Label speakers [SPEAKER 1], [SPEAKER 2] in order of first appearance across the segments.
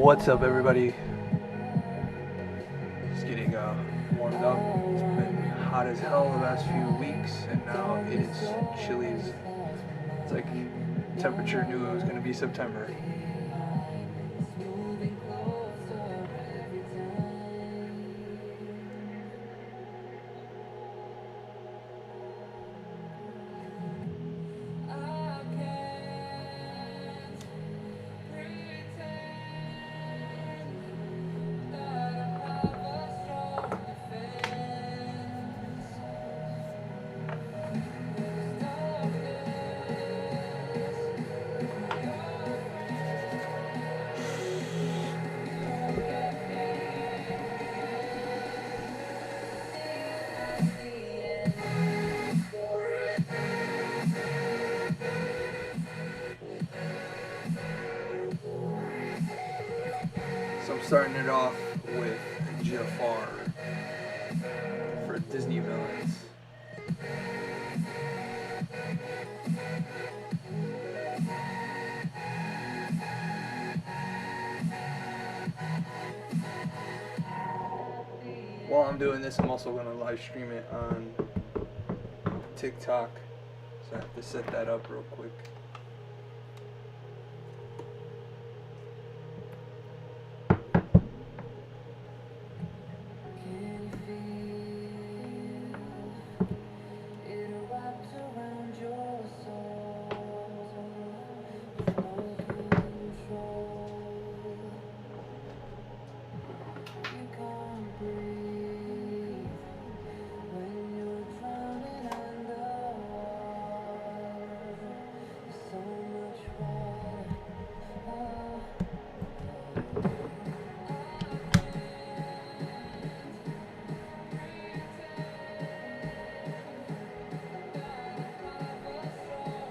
[SPEAKER 1] What's up, everybody? Just getting warmed up. It's been hot as hell the last few weeks, and now it is chilly. It's like temperature knew it was going to be September. So I'm starting it off with GFR for Disney villains. While I'm doing this, I'm also going to live stream it on TikTok. So I have to set that up real quick.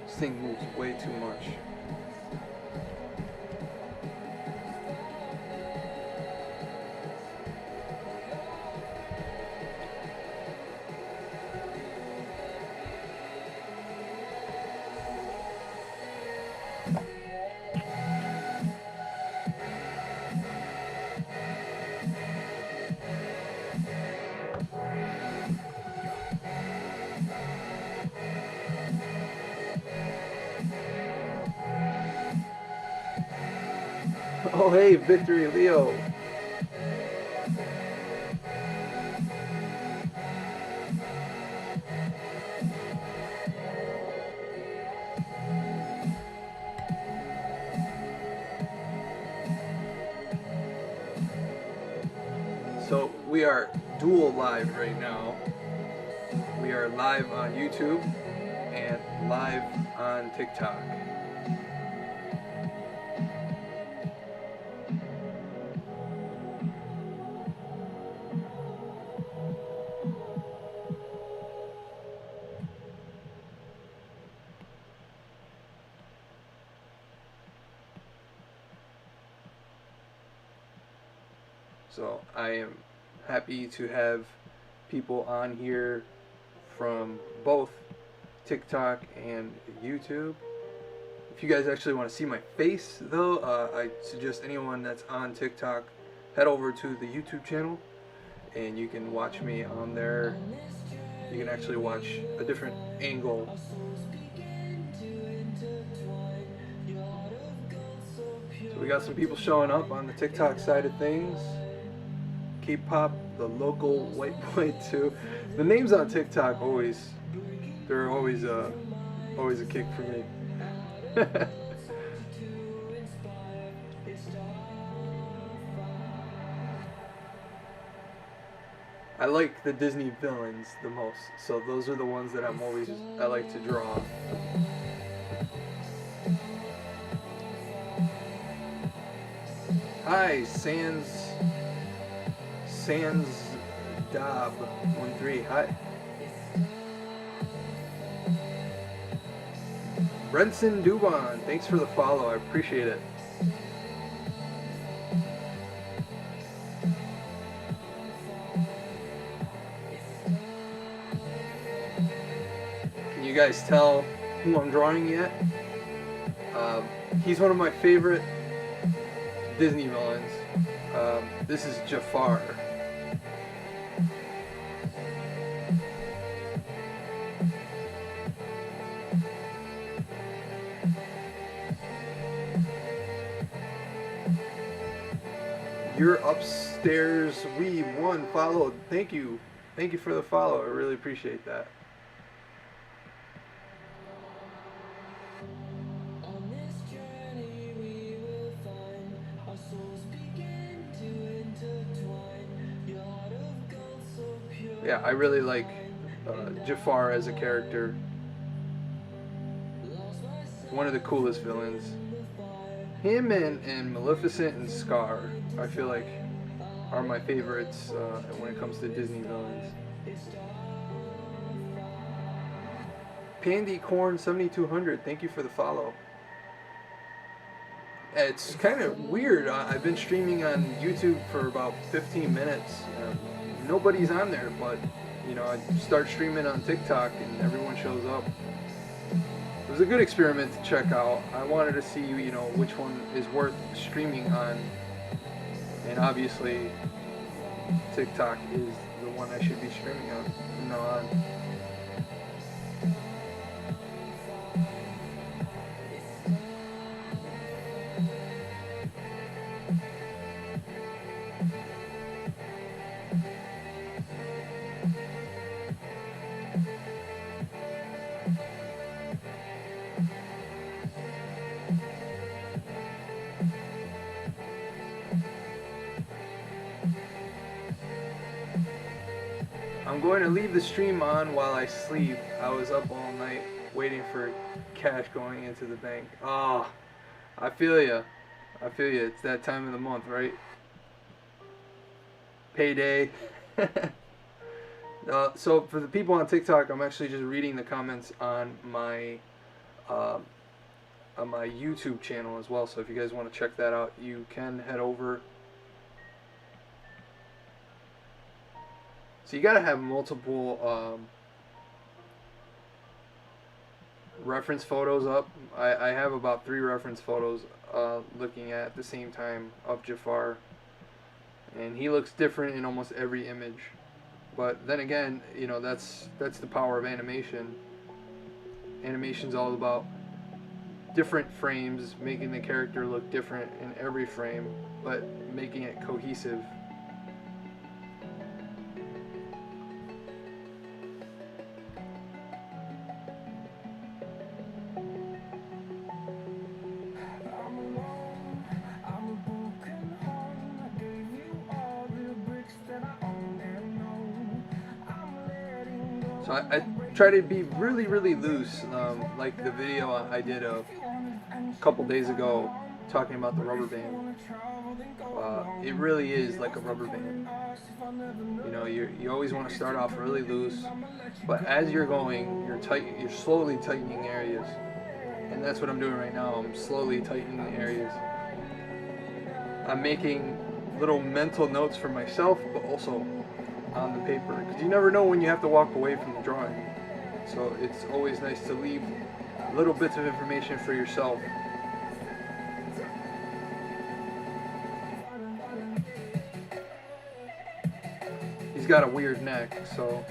[SPEAKER 1] This thing moves way too much. Oh hey, Victory Leo. So we are dual live right now. We are live on YouTube and live on TikTok. So I am happy to have people on here from both TikTok and YouTube. If you guys actually want to see my face though, I suggest anyone that's on TikTok head over to the YouTube channel and you can watch me on there. You can actually watch a different angle. So we got some people showing up on the TikTok side of things. K-pop, the local white boy too. The names on TikTok they're always a kick for me. I like the Disney villains the most, so those are the ones that I like to draw. Hi, Sans Dob 13. Hi. Brenson Dubon, thanks for the follow. I appreciate it. Can you guys tell who I'm drawing yet? He's one of my favorite Disney villains. This is Jafar. You're upstairs. We won. Followed. Thank you. Thank you for the follow. I really appreciate that. Yeah, I really like Jafar as a character. One of the coolest villains. Him and Maleficent and Scar, I feel like, are my favorites when it comes to Disney villains. Pandy Corn 7200, thank you for the follow. It's kind of weird. I've been streaming on YouTube for about 15 minutes. Nobody's on there, but you know, I start streaming on TikTok and everyone shows up. It was a good experiment to check out. I wanted to see, you know, which one is worth streaming on, and obviously TikTok is the one I should be streaming on from now on. I'm going to leave the stream on while I sleep. I was up all night waiting for cash going into the bank. Ah, oh, I feel ya. I feel ya. It's that time of the month, right? Payday. So for the people on TikTok, I'm actually just reading the comments on my YouTube channel as well. So if you guys want to check that out, you can head over. So you gotta have multiple reference photos up. I have about 3 reference photos looking at the same time of Jafar, and he looks different in almost every image. But then again, you know, that's the power of animation. Animation's all about different frames, making the character look different in every frame, but making it cohesive. So I try to be really, really loose, like the video I did a couple days ago talking about the rubber band. It really is like a rubber band. You know, you always want to start off really loose, but as you're going, you're slowly tightening areas, and that's what I'm doing right now. I'm slowly tightening the areas. I'm making little mental notes for myself, but also on the paper, because you never know when you have to walk away from the drawing. So it's always nice to leave little bits of information for yourself. He's got a weird neck, so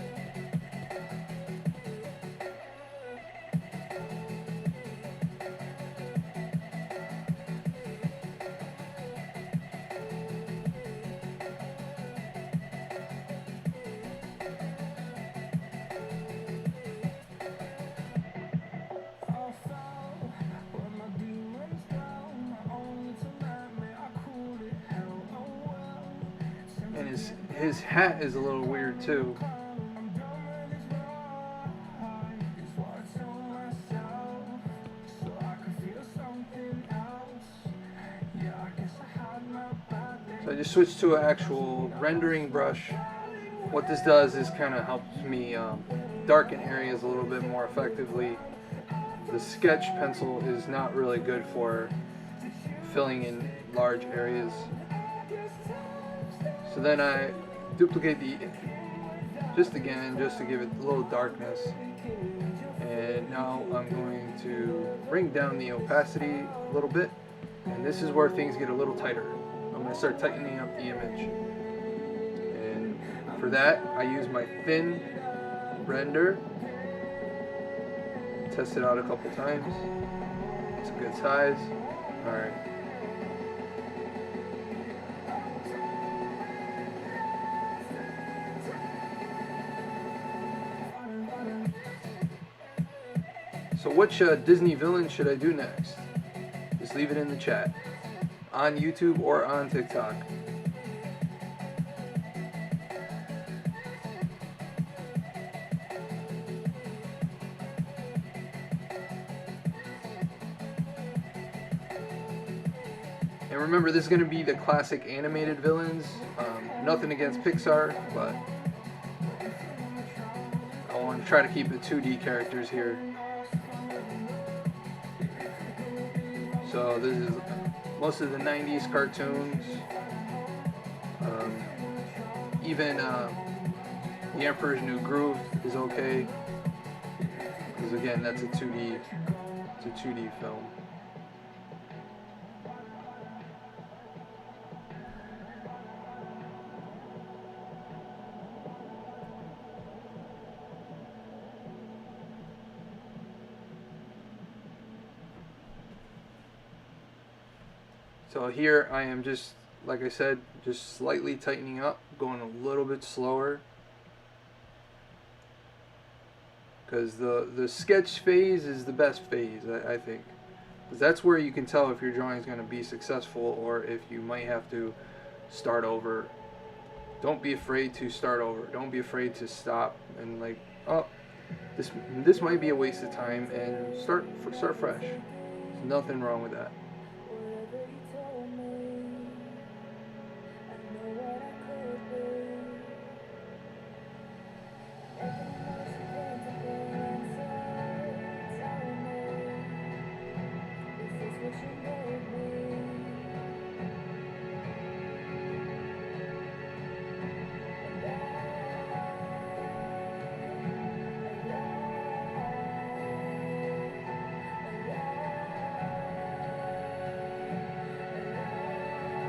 [SPEAKER 1] his hat is a little weird too. So I just switched to an actual rendering brush. What this does is kind of helps me darken areas a little bit more effectively. The sketch pencil is not really good for filling in large areas. So then I duplicate just to give it a little darkness, and now I'm going to bring down the opacity a little bit, and this is where things get a little tighter. going to start tightening up the image. And for that, I use my thin render. Test it out a couple times. It's a good size. Alright. So which Disney villain should I do next? Just leave it in the chat. On YouTube or on TikTok. And remember, this is going to be the classic animated villains. Nothing against Pixar, but I want to try to keep the 2D characters here. So this is most of the 90s cartoons. Even The Emperor's New Groove is okay. Because again, that's a 2D film. So here I am just, like I said, just slightly tightening up, going a little bit slower. Because the sketch phase is the best phase, I think. Because that's where you can tell if your drawing is going to be successful or if you might have to start over. Don't be afraid to start over. Don't be afraid to stop and like, oh, this might be a waste of time, and start fresh. There's nothing wrong with that.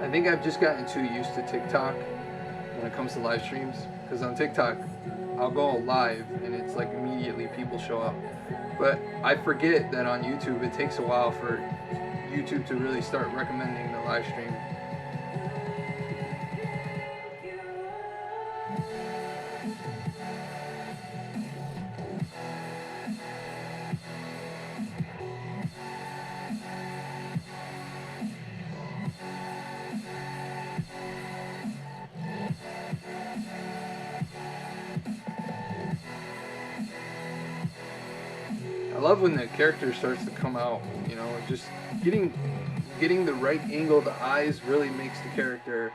[SPEAKER 1] I think I've just gotten too used to TikTok when it comes to live streams, because on TikTok I'll go live and it's like immediately people show up, but I forget that on YouTube it takes a while for YouTube to really start recommending the live stream. I love when the character starts to come out, you know, just getting the right angle, the eyes really makes the character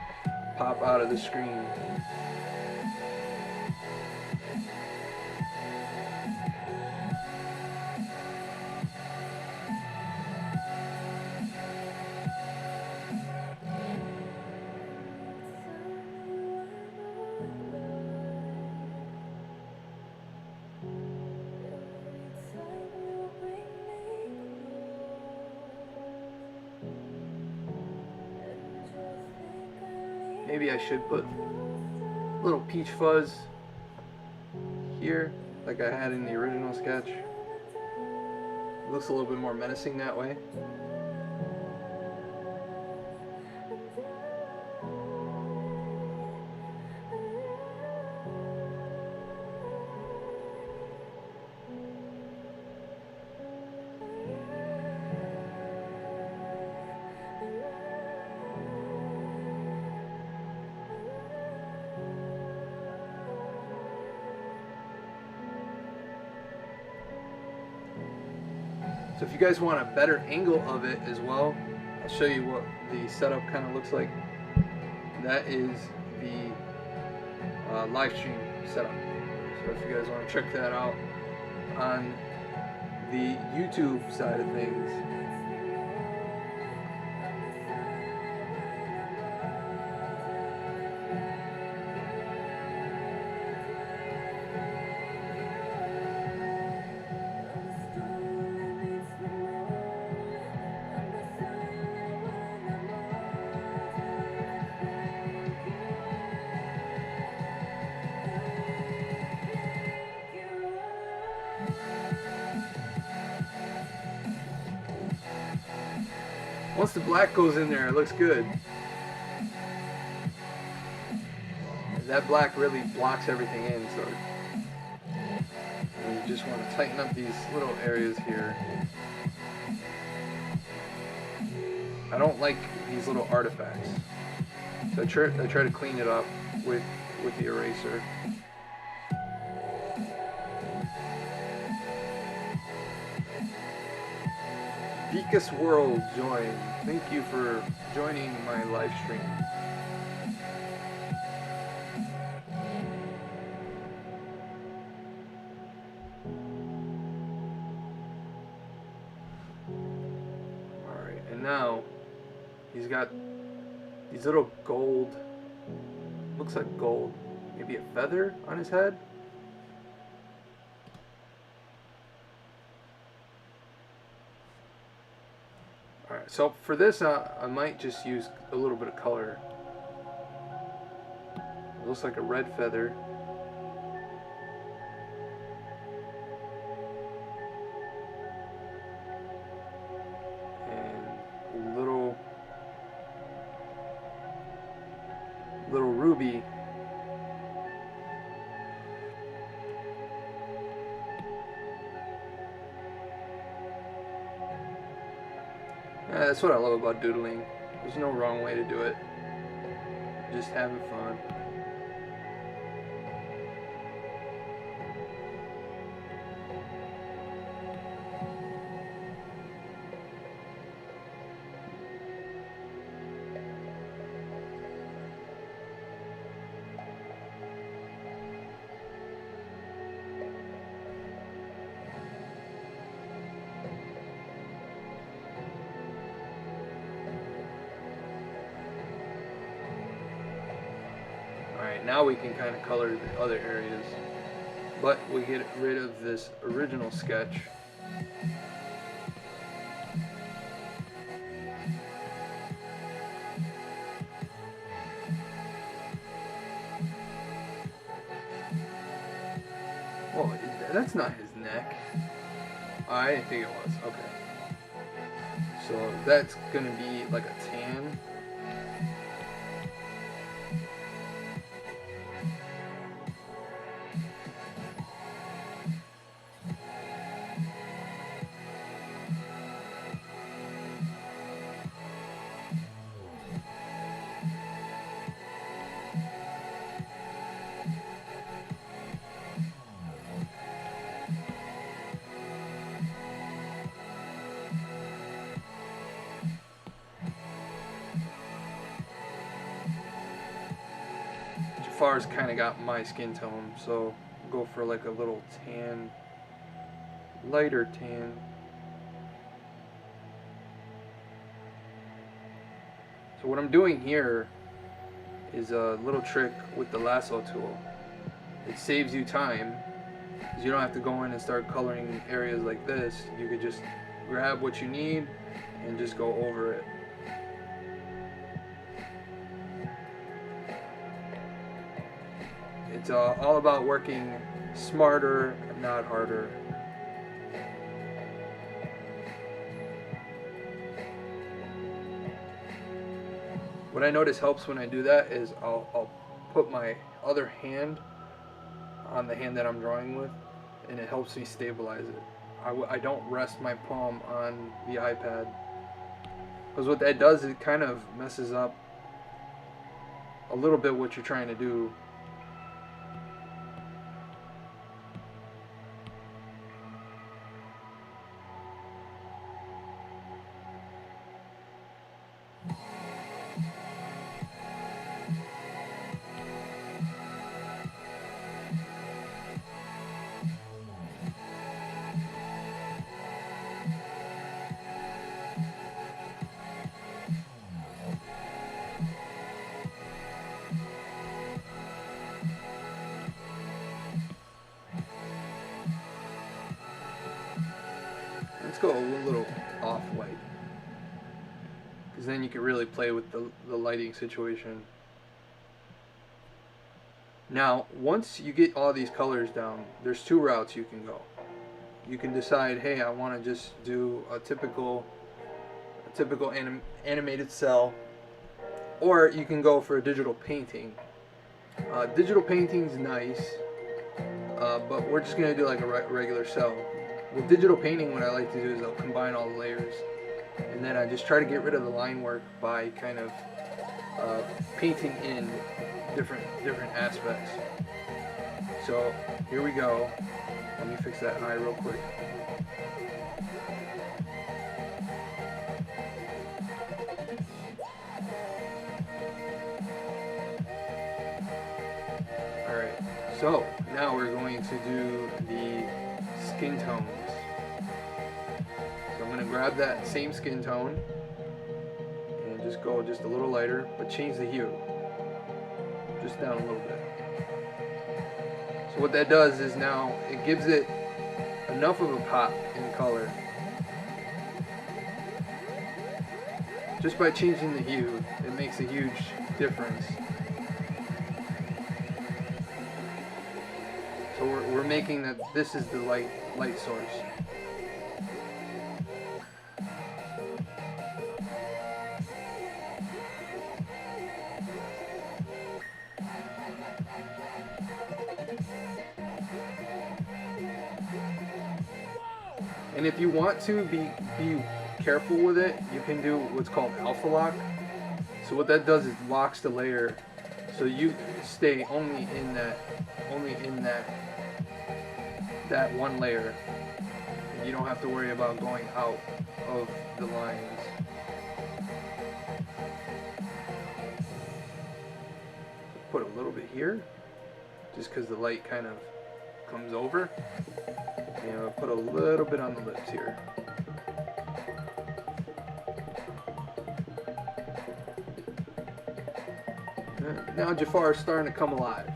[SPEAKER 1] pop out of the screen. Maybe I should put a little peach fuzz here, like I had in the original sketch. It looks a little bit more menacing that way. So if you guys want a better angle of it as well, I'll show you what the setup kind of looks like. That is the live stream setup. So if you guys want to check that out on the YouTube side of things, Once the black goes in there, it looks good. That black really blocks everything in, so you just want to tighten up these little areas here. I don't like these little artifacts, so I try to clean it up with the eraser. Deakus World joined. Thank you for joining my live stream. Alright, and now he's got these little gold, looks like gold, maybe a feather on his head. Alright, so for this I might just use a little bit of color. It looks like a red feather. And a little ruby. Yeah, that's what I love about doodling. There's no wrong way to do it. Just having fun. Alright, now we can kind of color the other areas, but we get rid of this original sketch. Oh, that's not his neck. I didn't think it was. Okay. So that's gonna be like a tan. Jafar's kind of got my skin tone, so go for like a little tan, lighter tan. So what I'm doing here is a little trick with the lasso tool. It saves you time, because you don't have to go in and start coloring areas like this. You could just grab what you need and just go over it. It's all about working smarter, not harder. What I notice helps when I do that is I'll put my other hand on the hand that I'm drawing with, and it helps me stabilize it. I don't rest my palm on the iPad, because what that does, it kind of messes up a little bit what you're trying to do. Let's go a little off-white, because then you can really play with the lighting situation. Now, once you get all these colors down, there's two routes you can go. You can decide, hey, I want to just do a typical typical animated cell, or you can go for a digital painting. Digital painting's nice, but we're just gonna do like a regular cell. With digital painting, what I like to do is I'll combine all the layers, and then I just try to get rid of the line work by kind of painting in different aspects. So here we go. Let me fix that eye real quick. Alright, so now we're going to do the skin tones. So I'm going to grab that same skin tone and just go just a little lighter, but change the hue just down a little bit. So what that does is now it gives it enough of a pop in color. Just by changing the hue, it makes a huge difference. So we're making that this is the light source. And if you want to be careful with it, you can do what's called alpha lock. So what that does is locks the layer, so you stay only in that one layer. And you don't have to worry about going out of the lines. Put a little bit here, just because the light kind of comes over. And I'll put a little bit on the lips here. Now Jafar is starting to come alive.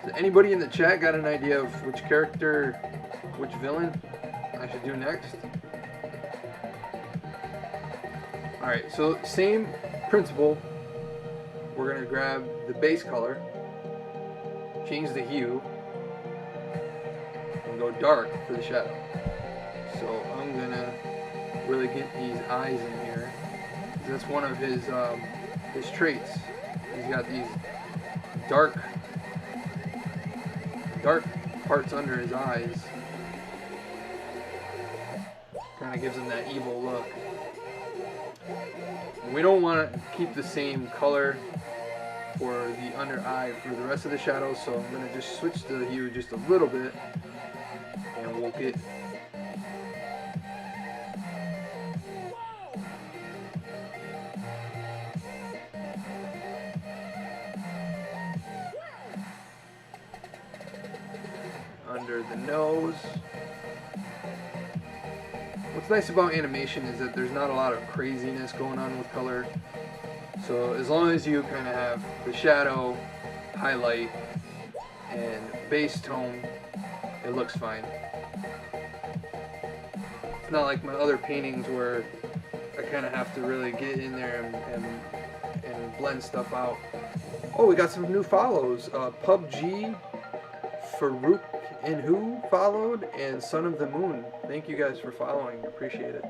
[SPEAKER 1] So anybody in the chat got an idea of which character, which villain I should do next? Alright, so same principle. We're going to grab the base color, change the hue, and go dark for the shadow. So I'm going to really get these eyes in here. That's one of his traits. He's got these dark parts under his eyes. Kind of gives him that evil look. And we don't want to keep the same color for the under eye for the rest of the shadows, so I'm going to just switch the hue just a little bit, and we'll get under the nose. What's nice about animation is that there's not a lot of craziness going on with color. So as long as you kind of have the shadow, highlight, and base tone, it looks fine. It's not like my other paintings where I kind of have to really get in there and blend stuff out. Oh, we got some new follows. PUBG, Farouk and Who followed, and Son of the Moon. Thank you guys for following. Appreciate it.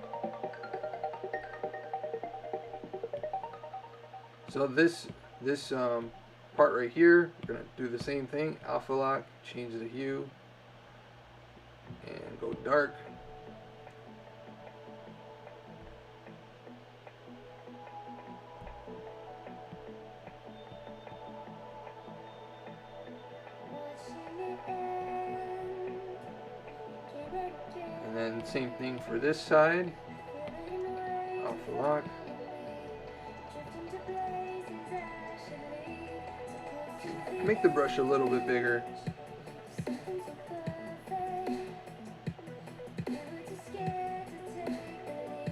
[SPEAKER 1] So this part right here, we're gonna do the same thing. Alpha lock, change the hue, and go dark. And then same thing for this side. Alpha lock. Make the brush a little bit bigger.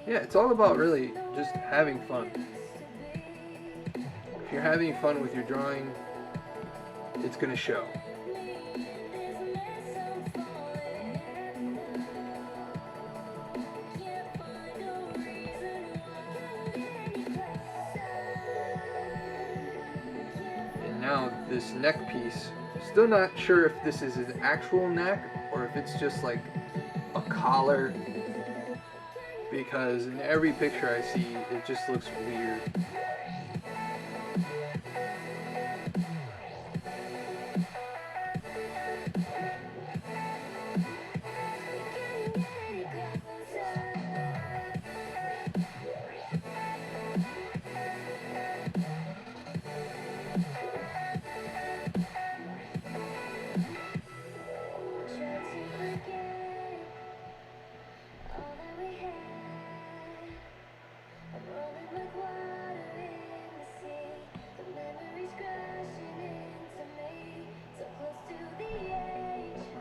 [SPEAKER 1] Yeah, it's all about really just having fun. If you're having fun with your drawing, it's going to show. Now this neck piece, still not sure if this is his actual neck or if it's just like a collar because in every picture I see, it just looks weird.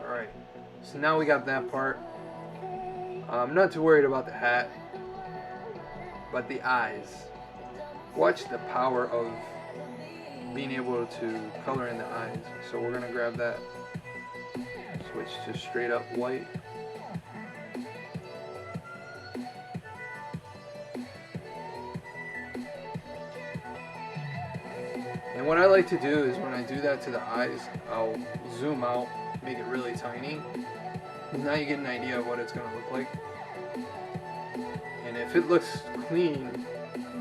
[SPEAKER 1] Alright, so now we got that part. I'm not too worried about the hat, but the eyes. Watch the power of being able to color in the eyes. So we're gonna grab that, switch to straight up white. And what I like to do is when I do that to the eyes, I'll zoom out, make it really tiny. Now you get an idea of what it's going to look like. And if it looks clean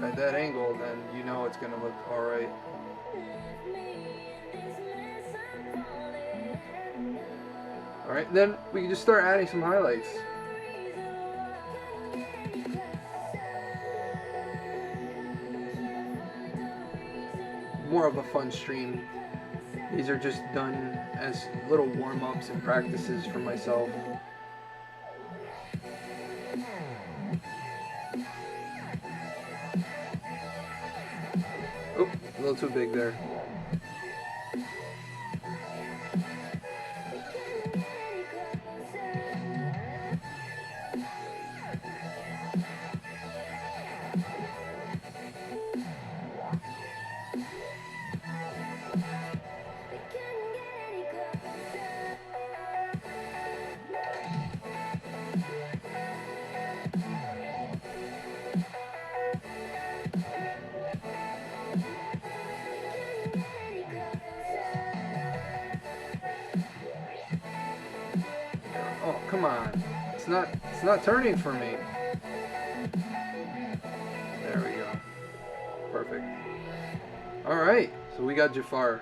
[SPEAKER 1] at that angle, then you know it's going to look alright. Alright, then we can just start adding some highlights. More of a fun stream. These are just done as little warm-ups and practices for myself. Oh, a little too big there. Oh, come on. It's not turning for me. There we go. Perfect. Alright, so we got Jafar.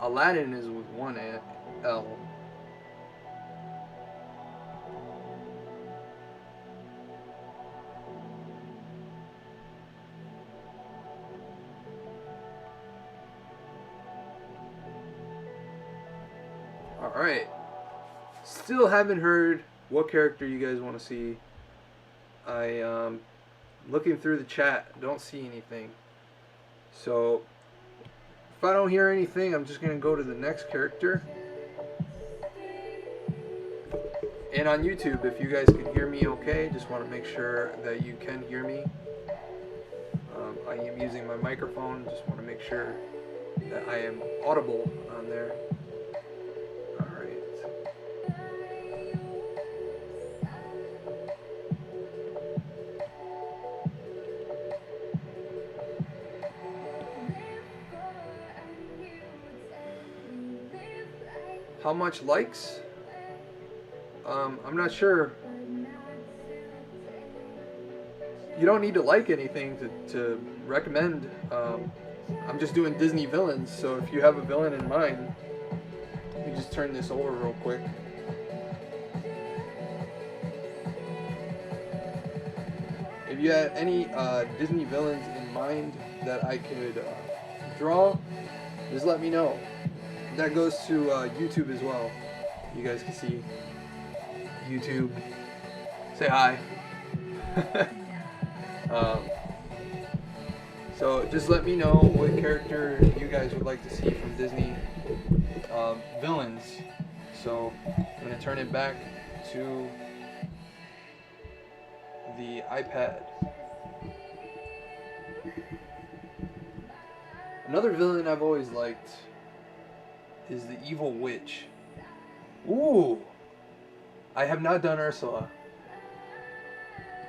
[SPEAKER 1] Aladdin is with one L. Alright. Still haven't heard what character you guys want to see. Looking through the chat, don't see anything. So if I don't hear anything, I'm just going to go to the next character. And on YouTube, if you guys can hear me okay, just want to make sure that you can hear me. I am using my microphone, just want to make sure that I am audible on there. Alright. How much likes? I'm not sure. You don't need to like anything to recommend. I'm just doing Disney villains, so if you have a villain in mind, let me just turn this over real quick. If you had any Disney villains in mind that I could draw, just let me know. That goes to YouTube as well. You guys can see YouTube. Say hi. So just let me know what character you guys would like to see from Disney villains. So I'm going to turn it back to the iPad. Another villain I've always liked is the Evil Witch. Ooh! I have not done Ursula.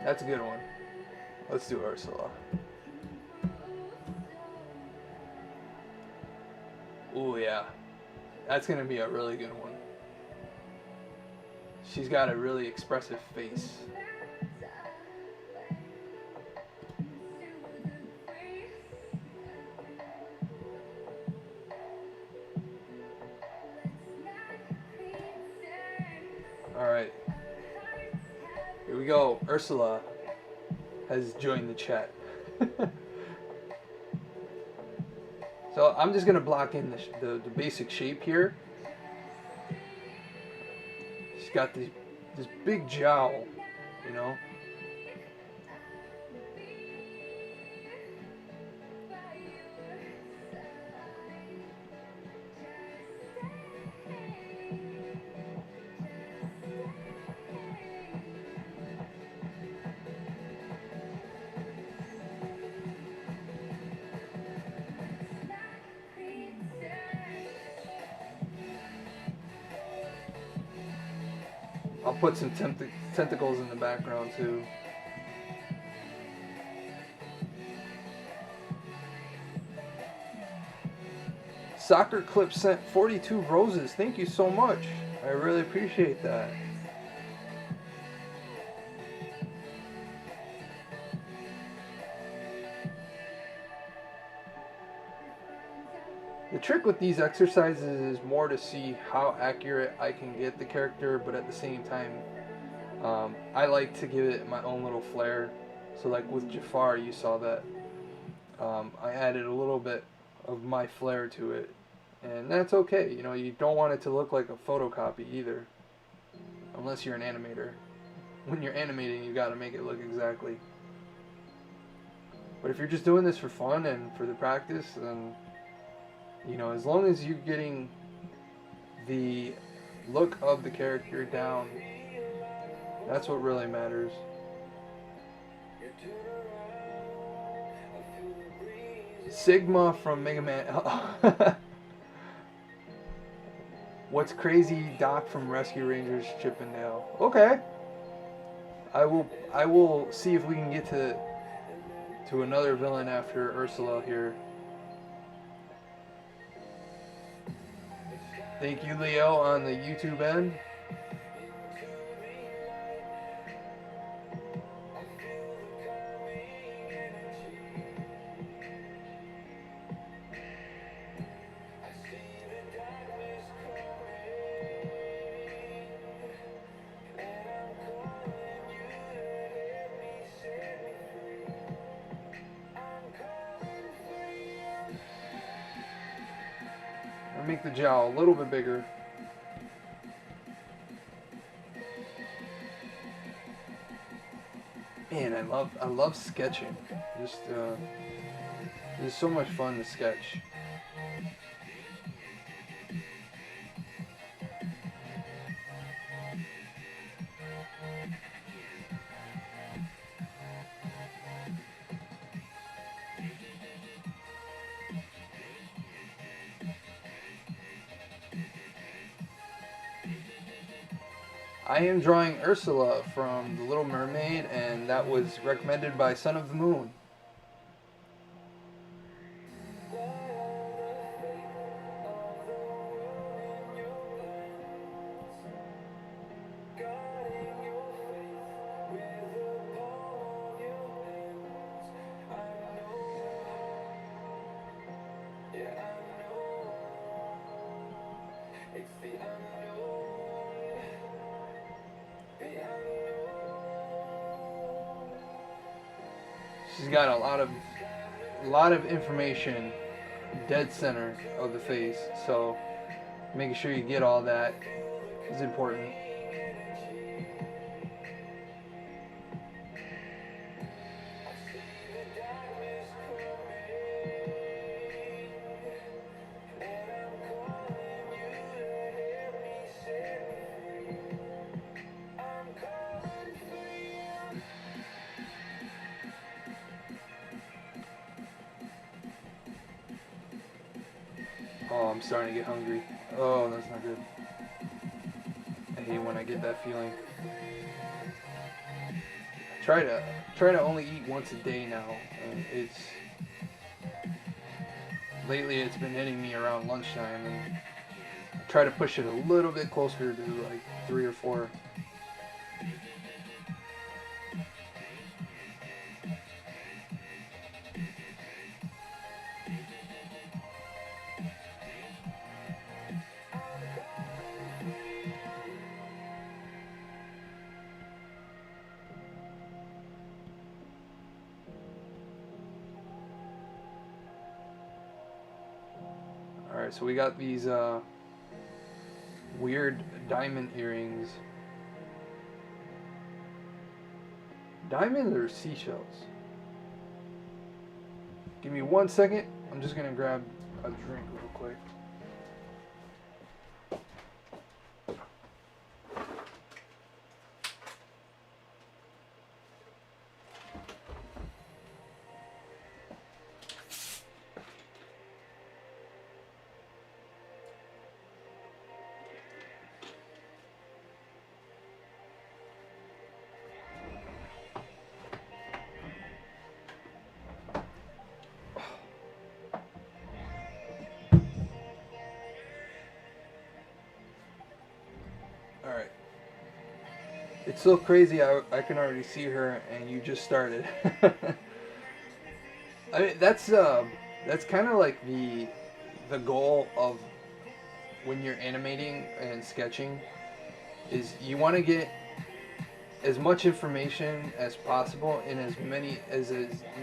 [SPEAKER 1] That's a good one. Let's do Ursula. Ooh, yeah. That's gonna be a really good one. she's got a really expressive face. Alright. Here we go. Ursula has joined the chat. So I'm just going to block in the basic shape here. She's got this big jowl, you know. I'll put some tentacles in the background too. Soccer Clip sent 42 roses. Thank you so much. I really appreciate that. The trick with these exercises is more to see how accurate I can get the character, but at the same time, I like to give it my own little flair. So like with Jafar, you saw that I added a little bit of my flair to it, and that's okay. You know, you don't want it to look like a photocopy either, unless you're an animator. When you're animating, you gotta make it look exactly. But if you're just doing this for fun and for the practice, then, you know, as long as you're getting the look of the character down, that's what really matters. Sigma from Mega Man. What's crazy? Doc from Rescue Rangers Chippendale. Okay. I will see if we can get to another villain after Ursula here. Thank you, Leo, on the YouTube end. Make the jowl a little bit bigger. Man, I love sketching. Just it's so much fun to sketch. I am drawing Ursula from The Little Mermaid, and that was recommended by Son of the Moon. She's got a lot of information dead center of the face, so making sure you get all that is important. Oh, I'm starting to get hungry. Oh, that's not good. I hate when I get that feeling. Try to only eat once a day now, and lately it's been hitting me around lunchtime, and I try to push it a little bit closer to like 3 or 4 Alright, so we got these weird diamond earrings. Diamonds or seashells? Give me 1 second. I'm just gonna grab a drink real quick. Alright. It's so crazy, I can already see her and you just started. I mean, that's kind of like the goal of when you're animating and sketching, is you want to get as much information as possible in as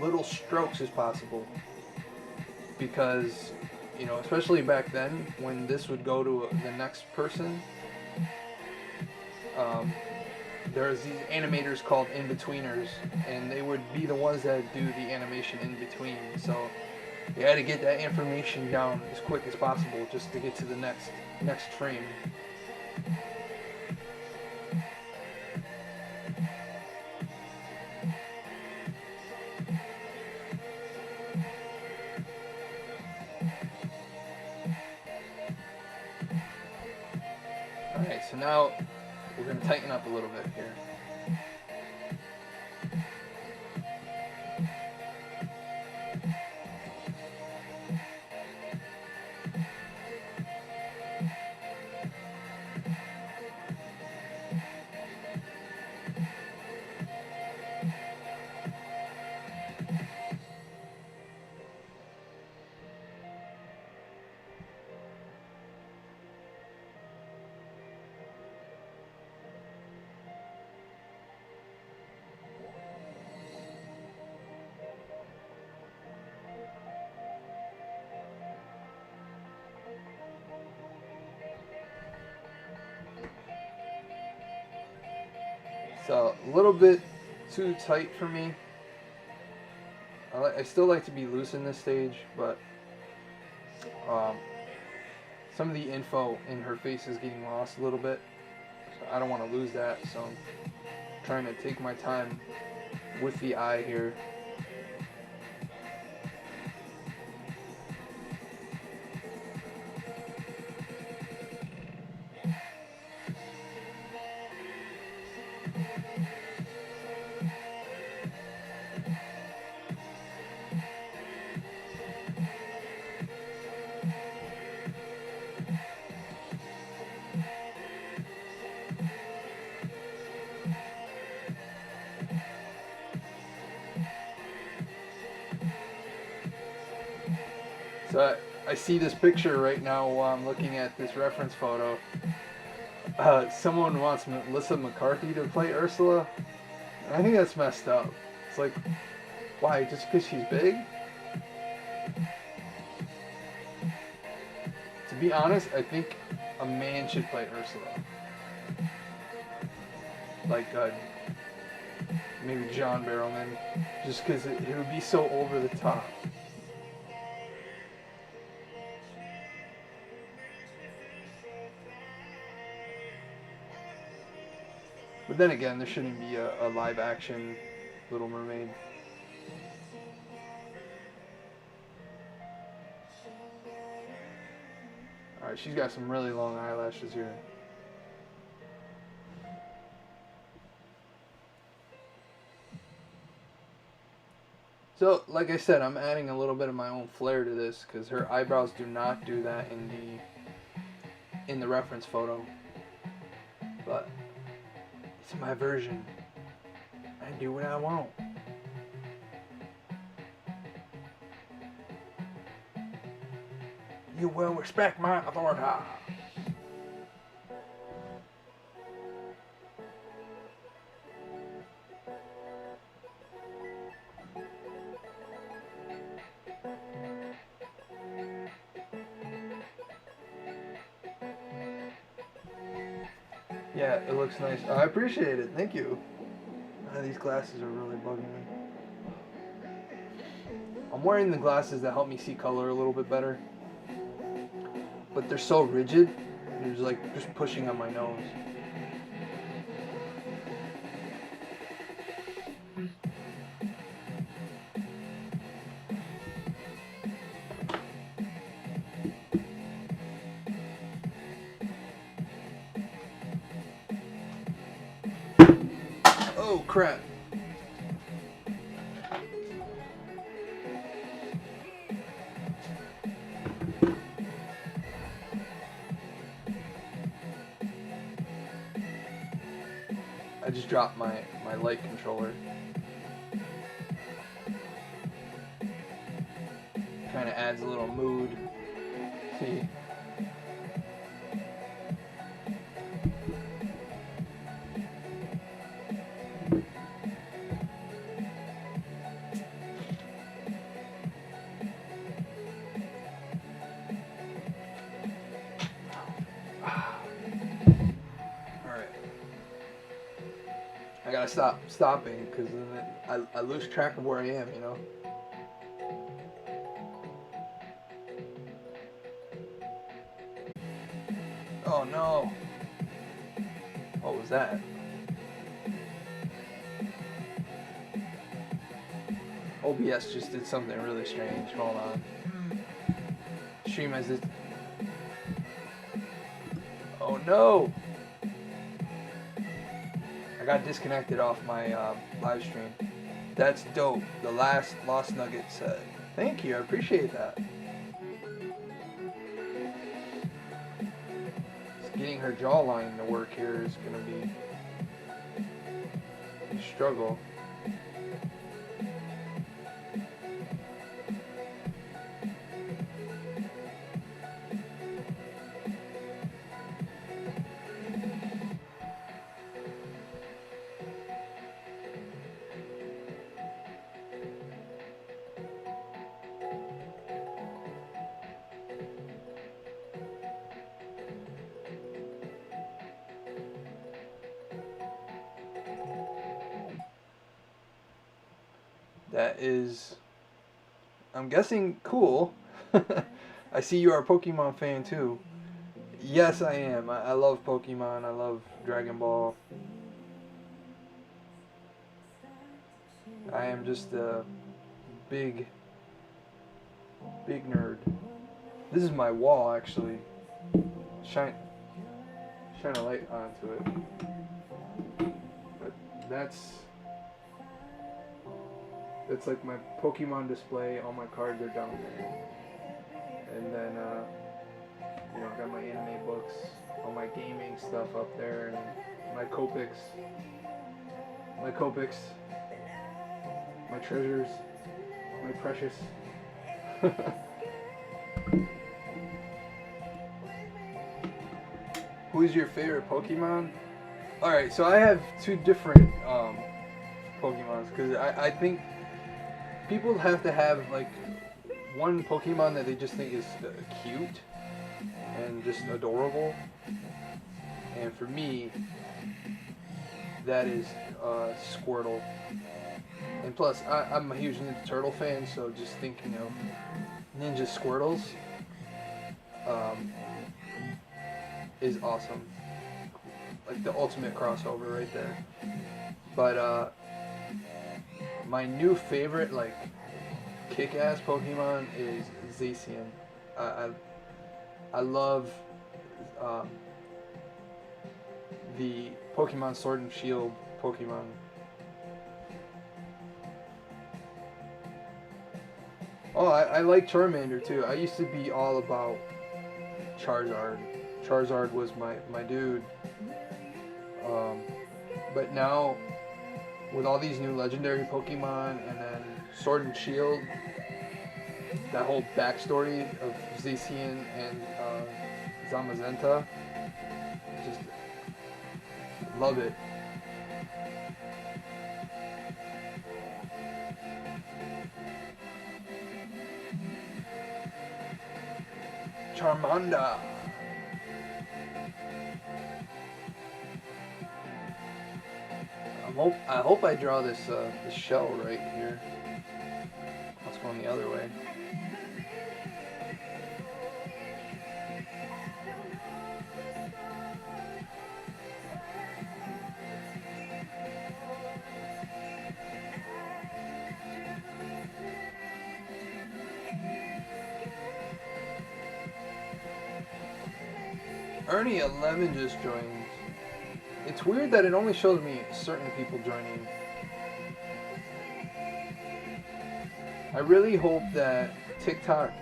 [SPEAKER 1] little strokes as possible, because especially back then when this would go to the next person, there's these animators called in-betweeners, and they would be the ones that do the animation in between. So you had to get that information down as quick as possible just to get to the next frame. Alright, so now we're going to tighten up a little bit here. So a little bit too tight for me. I still like to be loose in this stage, but some of the info in her face is getting lost a little bit. So I don't want to lose that, so I'm trying to take my time with the eye here. So I see this picture right now while I'm looking at this reference photo. Someone wants Melissa McCarthy to play Ursula. I think that's messed up. It's like, why? Just because she's big? To be honest, I think a man should play Ursula. Like maybe John Barrowman. Just because it would be so over the top. But then again, there shouldn't be a live action Little Mermaid. Alright, she's got some really long eyelashes here. So, like I said, I'm adding a little bit of my own flair to this, because her eyebrows do not do that in the reference photo. But it's my version. I do what I want. You will respect my authority. Yeah, it looks nice. I appreciate it. Thank you. These glasses are really bugging me. I'm wearing the glasses that help me see color a little bit better. But they're so rigid, they're just like just pushing on my nose. Oh crap. I just dropped my light controller. Kind of adds a little mood. See? I gotta stop stopping because then I lose track of where I am, you know? Oh no. What was that? OBS just did something really strange. Hold on. Stream as it. Oh no! I got disconnected off my live stream. That's dope. The last Lost Nugget said. Thank you, I appreciate that. Getting her jawline to work here is gonna be a struggle. That is, I'm guessing, cool. I see you are a Pokemon fan too. Yes, I am. I love Pokemon. I love Dragon Ball. I am just a big nerd. This is my wall, actually. Shine a light onto it. But that's like my Pokemon display. All my cards are down there. And then, you know, I got my anime books, all my gaming stuff up there, and my Copics, my treasures, my precious. Who is your favorite Pokemon? Alright, so I have two different Pokemons, because I think people have to have like one Pokemon that they just think is cute and just adorable, and for me that is Squirtle. And plus I'm a huge Ninja Turtle fan, so just thinking of Ninja Squirtles is awesome, like the ultimate crossover right there. But my new favorite, like, kick-ass Pokemon is Zacian. I love the Pokemon Sword and Shield Pokemon. Oh, I like Charmander too. I used to be all about Charizard. Charizard was my dude. But now, with all these new legendary Pokemon and then Sword and Shield, that whole backstory of Zacian and Zamazenta, just love it. Charmander. I hope I draw this this shell right here. Let's go the other way. Ernie 11 just joined. It's weird that it only shows me certain people joining. I really hope that TikTok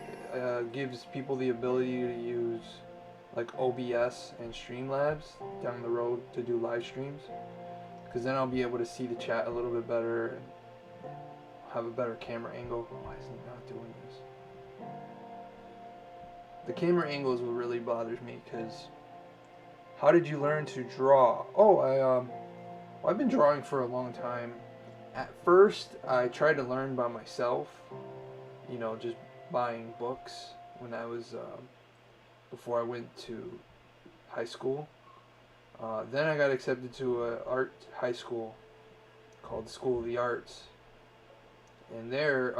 [SPEAKER 1] gives people the ability to use like OBS and Streamlabs down the road to do live streams, because then I'll be able to see the chat a little bit better and have a better camera angle. Why is it not doing this? The camera angle is what really bothers me, because how did you learn to draw? Oh, I've been drawing for a long time. At first, I tried to learn by myself, you know, just buying books when I was, before I went to high school. Then I got accepted to an art high school called the School of the Arts. And there,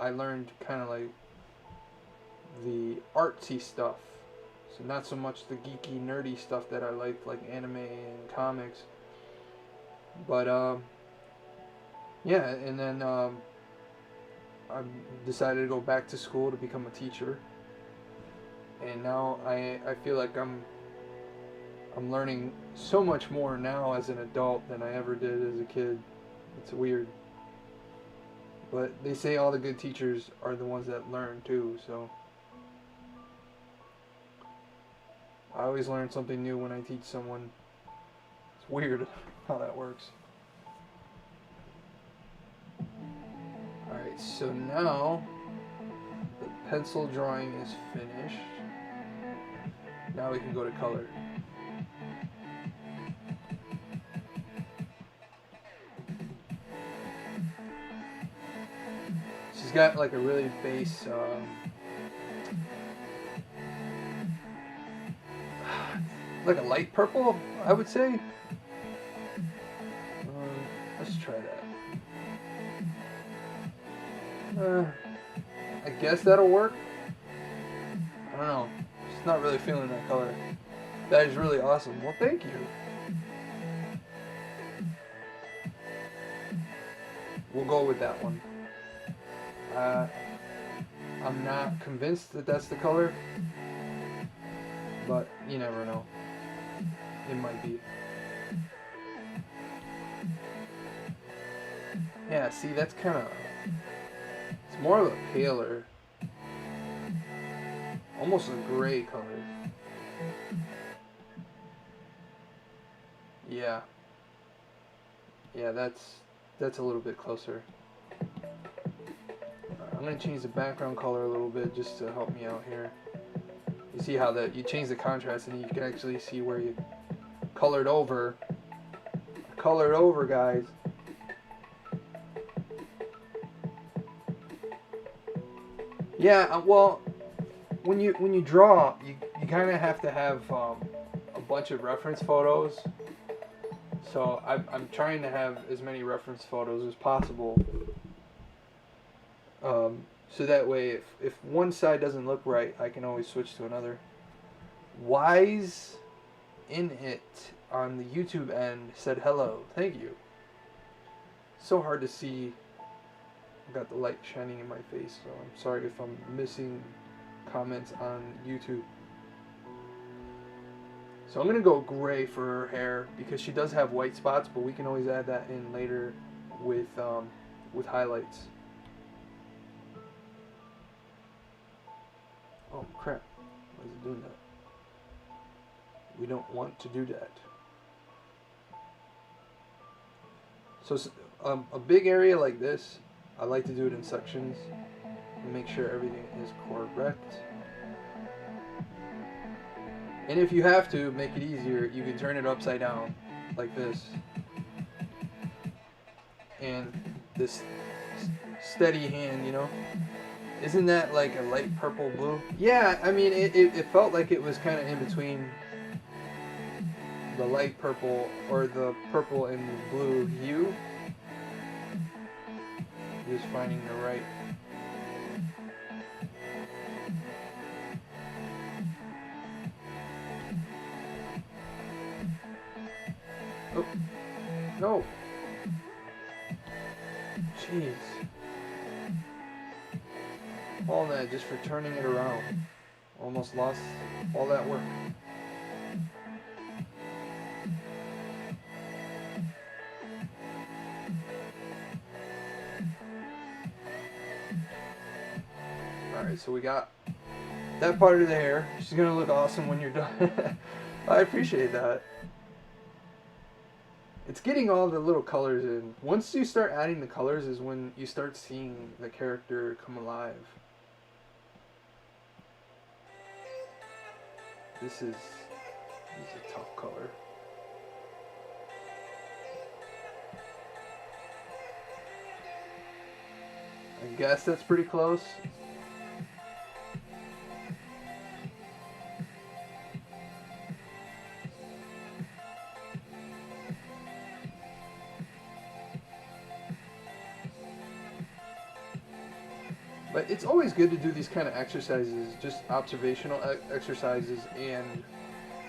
[SPEAKER 1] I learned kind of like the artsy stuff. So not so much the geeky, nerdy stuff that I liked, like anime and comics. But, yeah, and then I decided to go back to school to become a teacher. And now I feel like I'm learning so much more now as an adult than I ever did as a kid. It's weird. But they say all the good teachers are the ones that learn too, so I always learn something new when I teach someone. It's weird how that works. Alright, so now the pencil drawing is finished. Now we can go to color. She's got like a really base like a light purple, I would say. Let's try that. I guess that'll work. I don't know. Just not really feeling that color. That is really awesome. Well, thank you. We'll go with that one. I'm not convinced that that's the color, but you never know. It might be. Yeah, see, that's kind of... It's more of a paler, almost a gray color. Yeah. Yeah, that's a little bit closer. I'm going to change the background color a little bit just to help me out here. You see how you change the contrast and you can actually see where you colored over. Colored over, guys. Yeah, well, when you draw, you kind of have to have a bunch of reference photos. So I'm trying to have as many reference photos as possible. So that way, if one side doesn't look right, I can always switch to another. Wise in it on the YouTube end said hello. Thank you. So hard to see. I've got the light shining in my face, so I'm sorry if I'm missing comments on YouTube. So I'm going to go gray for her hair because she does have white spots, but we can always add that in later with highlights. Oh crap, why is it doing that? We don't want to do that. So a big area like this, I like to do it in sections and make sure everything is correct. And if you have to make it easier, you can turn it upside down like this. And this steady hand, you know? Isn't that like a light purple blue? Yeah, I mean, it felt like it was kind of in between the light purple or the purple and blue hue. Just finding the right. Oh, no. Jeez. All that just for turning it around. Almost lost all that work. Alright, so we got that part of the hair. She's gonna look awesome when you're done. I appreciate that. It's getting all the little colors in. Once you start adding the colors is when you start seeing the character come alive. This is a tough color. I guess that's pretty close. But it's always good to do these kind of exercises, just observational exercises and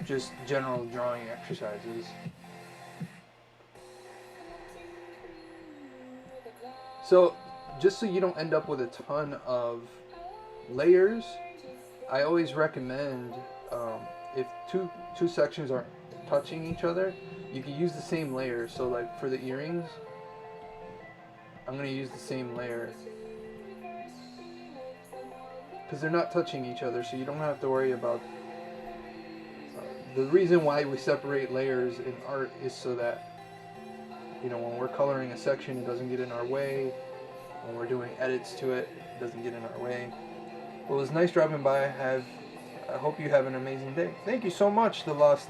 [SPEAKER 1] just general drawing exercises. So, just so you don't end up with a ton of layers, I always recommend if two sections aren't touching each other, you can use the same layer. So like for the earrings, I'm going to use the same layer. Because they're not touching each other, so you don't have to worry about... the reason why we separate layers in art is so that, you know, when we're coloring a section, it doesn't get in our way. When we're doing edits to it, it doesn't get in our way. Well, it was nice dropping by. I hope you have an amazing day. Thank you so much, the last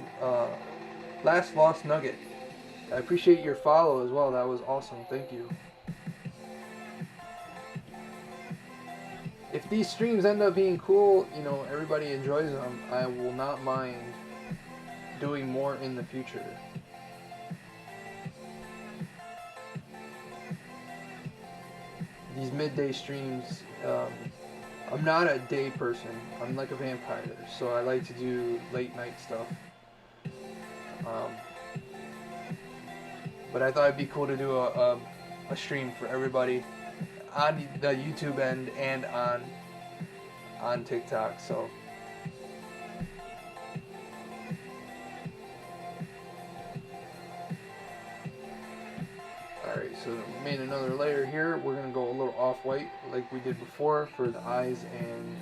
[SPEAKER 1] Lost Nugget. I appreciate your follow as well. That was awesome. Thank you. If these streams end up being cool, you know, everybody enjoys them, I will not mind doing more in the future. These midday streams, I'm not a day person. I'm like a vampire, so I like to do late night stuff. But I thought it'd be cool to do a stream for everybody on the YouTube end and on TikTok. So alright, so we made another layer here. We're gonna go a little off-white like we did before for the eyes and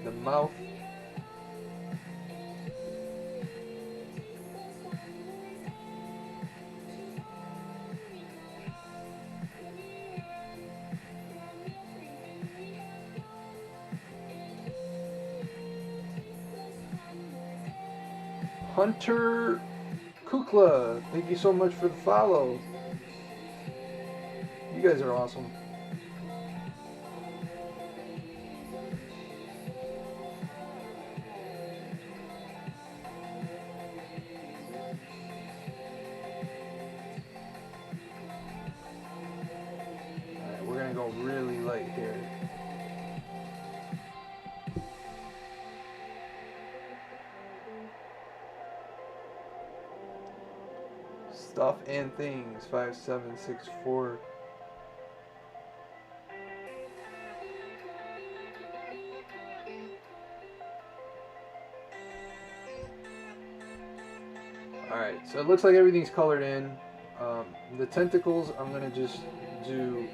[SPEAKER 1] the mouth. Hunter Kukla, thank you so much for the follow. You guys are awesome. Alright, we're gonna go really light here. Stuff and Things 5764. Alright, so it looks like everything's colored in. The tentacles, I'm going to just do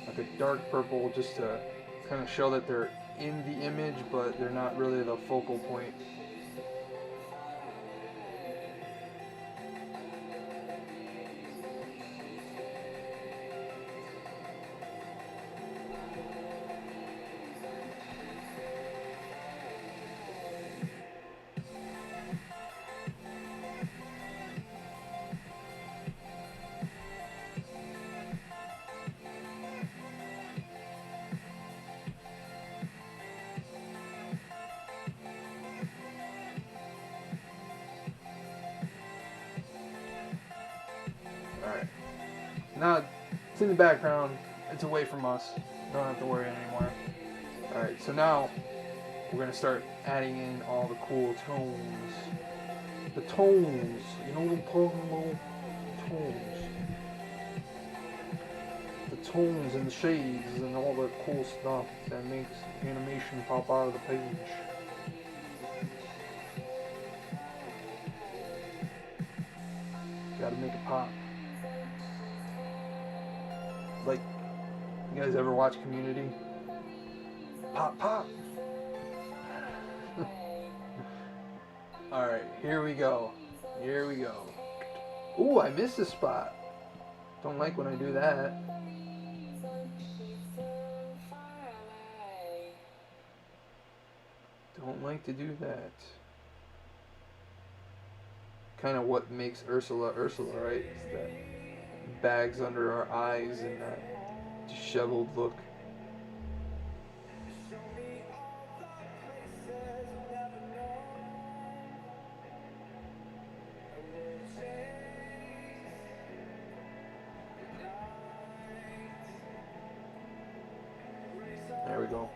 [SPEAKER 1] like a dark purple just to kind of show that they're in the image, but they're not really the focal point. Now it's in the background. It's away from us. Don't have to worry anymore. Alright, so now we're going to start adding in all the cool tones. The tones. You know what I'm talking about? Tones. The tones and the shades and all the cool stuff that makes animation pop out of the page. Gotta make it pop. Like, you guys ever watch Community? Pop, pop. Alright, here we go. Here we go. Ooh, I missed a spot. Don't like when I do that. Don't like to do that. Kind of what makes Ursula Ursula, right? It's that bags under her eyes and that disheveled look. There we go.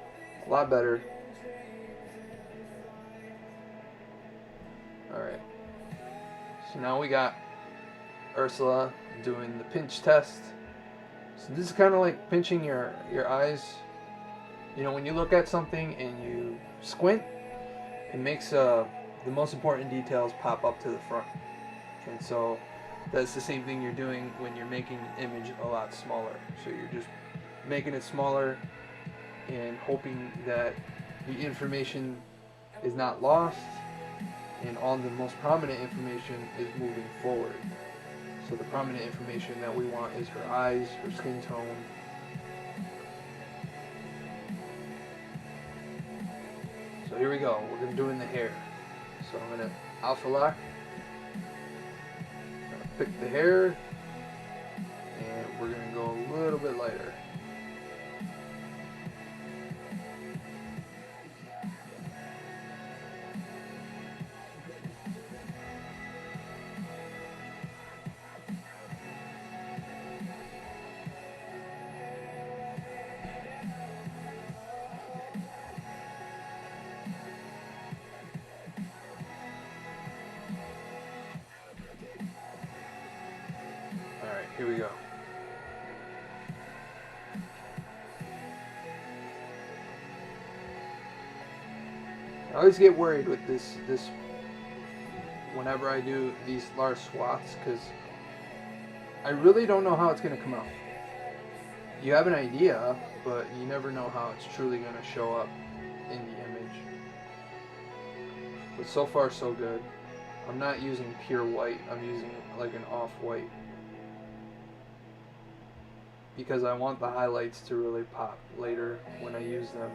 [SPEAKER 1] A lot better. Alright. So now we got Ursula doing the pinch test. So this is kind of like pinching your eyes. You know, when you look at something and you squint, it makes the most important details pop up to the front. And so that's the same thing you're doing when you're making an image a lot smaller. So you're just making it smaller and hoping that the information is not lost and all the most prominent information is moving forward. So the prominent information that we want is her eyes, her skin tone. So here we go. We're going to do in the hair. So I'm going to alpha lock. I'm going to pick the hair. And we're going to go a little bit lighter. Alright, here we go. I always get worried with this whenever I do these large swaths because I really don't know how it's going to come out. You have an idea, but you never know how it's truly going to show up in the image. But so far so good. I'm not using pure white, I'm using like an off-white. Because I want the highlights to really pop later when I use them.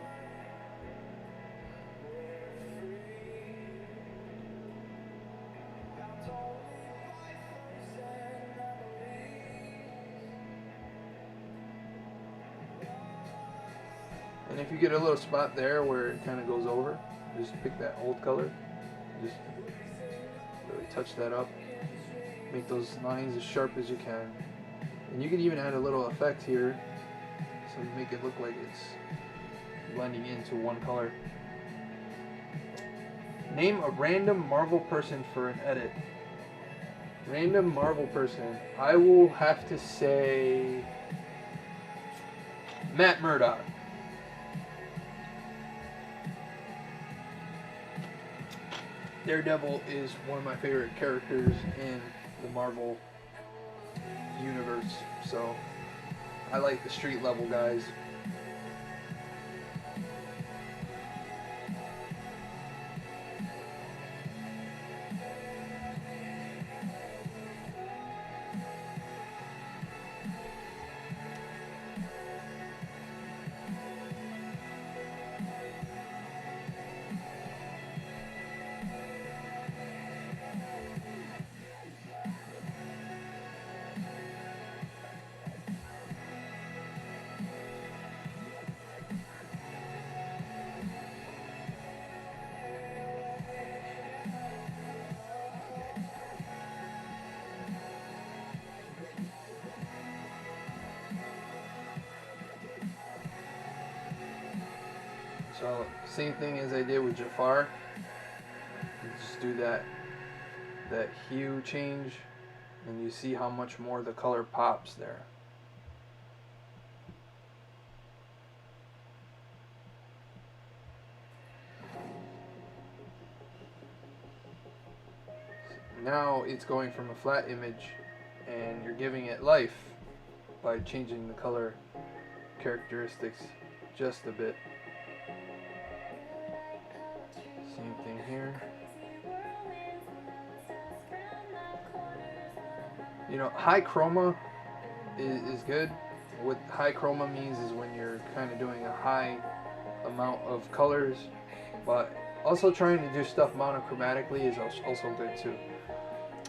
[SPEAKER 1] And if you get a little spot there where it kind of goes over, just pick that old color. Just really touch that up. Make those lines as sharp as you can. And you can even add a little effect here, so you make it look like it's blending into one color. Name a random Marvel person for an edit. Random Marvel person. I will have to say Matt Murdock. Daredevil is one of my favorite characters in the Marvel universe, so I like the street level guys. So same thing as I did with Jafar. Just do that hue change, and you see how much more the color pops there. Now it's going from a flat image, and you're giving it life by changing the color characteristics just a bit. Same thing here. You know, high chroma is good. What high chroma means is when you're kind of doing a high amount of colors, but also trying to do stuff monochromatically is also good too.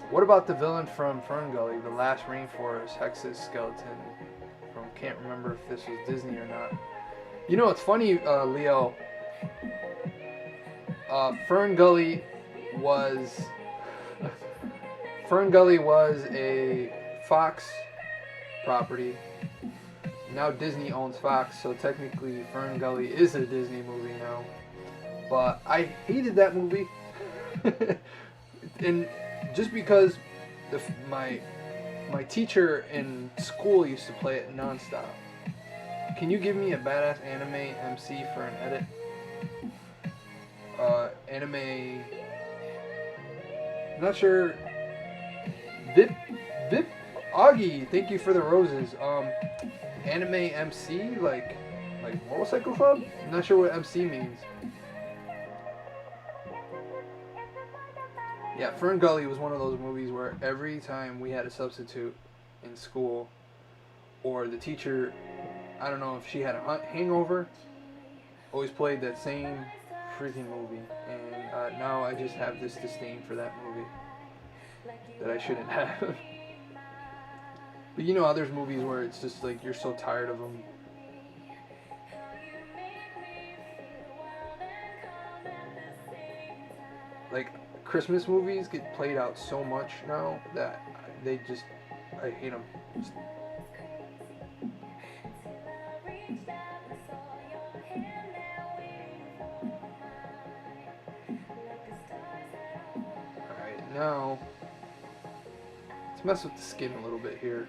[SPEAKER 1] What about the villain from Ferngully, the Last Rainforest, Hex's skeleton? Can't remember if this was Disney or not. You know, it's funny, Leo. Ferngully was a Fox property. Now Disney owns Fox, so technically Ferngully is a Disney movie now. But I hated that movie, and just because my teacher in school used to play it nonstop. Can you give me a badass anime MC for an edit? Anime. Not sure. Vip Augie, thank you for the roses. Anime MC, like Motorcycle Club? I'm not sure what MC means. Yeah, Ferngully was one of those movies where every time we had a substitute in school, or the teacher, I don't know if she had a hangover, always played that same freaking movie. And now I just have this disdain for that movie that I shouldn't have. But you know how there's movies where it's just like you're so tired of them. Like, Christmas movies get played out so much now that I hate them. Alright, now let's mess with the skin a little bit here.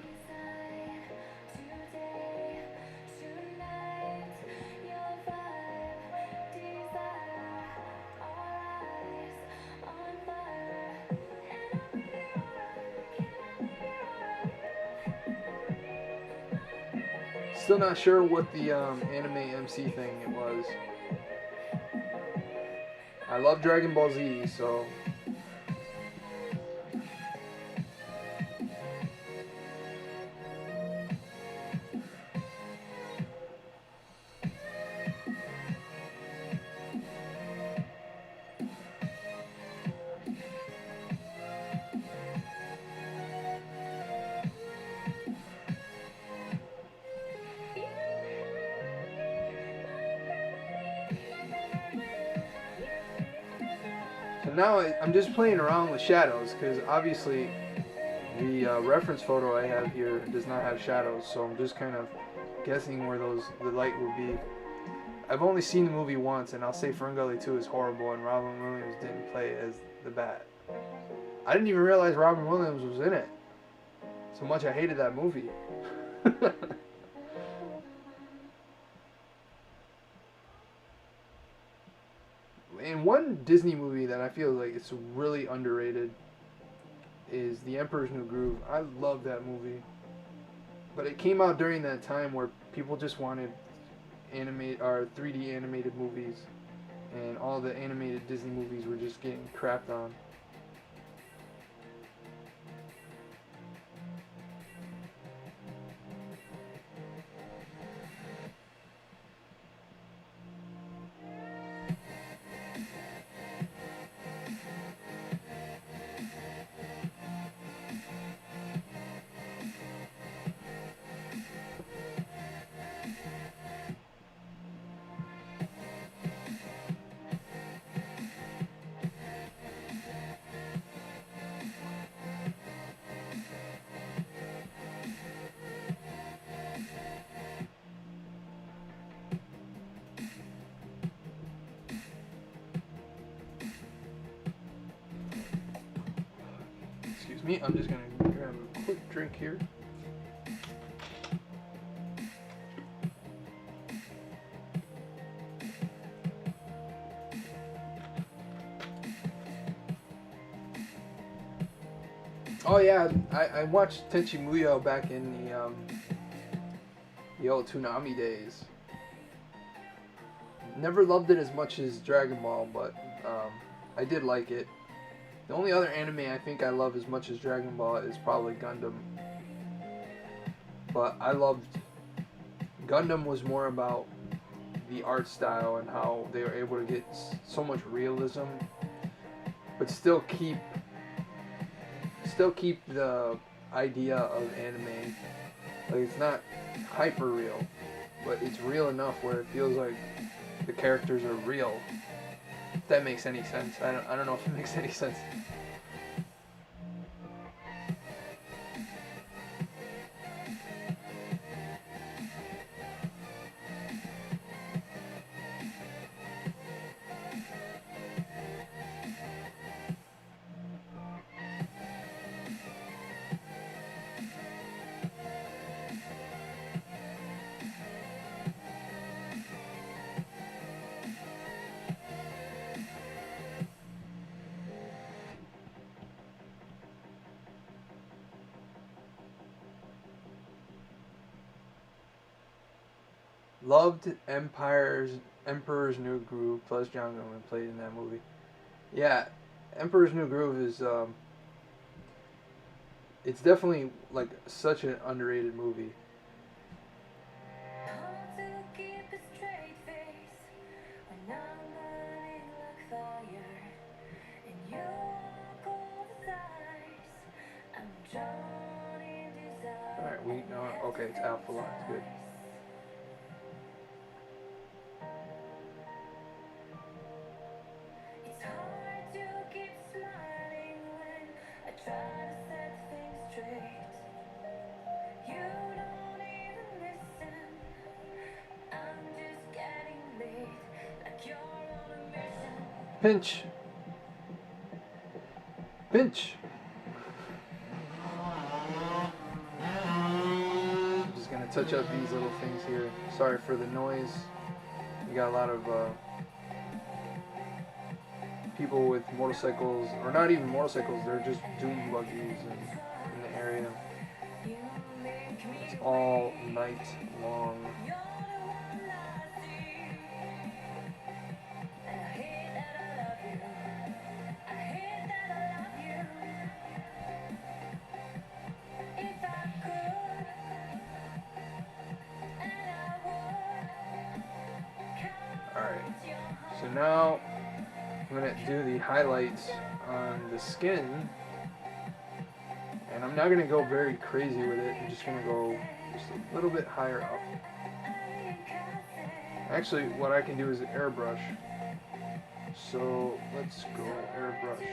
[SPEAKER 1] Still not sure what the anime MC thing it was. I love Dragon Ball Z, so now I'm just playing around with shadows because obviously the reference photo I have here does not have shadows, so I'm just kind of guessing where the light will be. I've only seen the movie once, and I'll say Ferngully 2 is horrible, and Robin Williams didn't play as the Bat. I didn't even realize Robin Williams was in it. So much I hated that movie. And one Disney movie that I feel like it's really underrated is The Emperor's New Groove. I love that movie. But it came out during that time where people just wanted 3D animated movies, and all the animated Disney movies were just getting crapped on. Excuse me, I'm just gonna grab a quick drink here. Oh yeah, I watched Tenchi Muyo back in the old Toonami days. Never loved it as much as Dragon Ball, but I did like it. The only other anime I think I love as much as Dragon Ball is probably Gundam. But I loved... Gundam was more about the art style and how they were able to get so much realism, but still keep the idea of anime. Like, it's not hyper real, but it's real enough where it feels like the characters are real. If that makes any sense. I don't know if it makes any sense. Loved Emperor's New Groove plus John Goodman played in that movie. Yeah, Emperor's New Groove is it's definitely like such an underrated movie. Alright, we know. Okay, it's Alpha Line. It's good. Pinch. Pinch. I'm just gonna touch up these little things here. Sorry for the noise. We got a lot of people with motorcycles, or not even motorcycles, they're just dune buggies in the area. It's all night long. Alright, so now I'm going to do the highlights on the skin, and I'm not going to go very crazy with it. I'm just going to go just a little bit higher up. Actually, what I can do is airbrush. So let's go airbrush.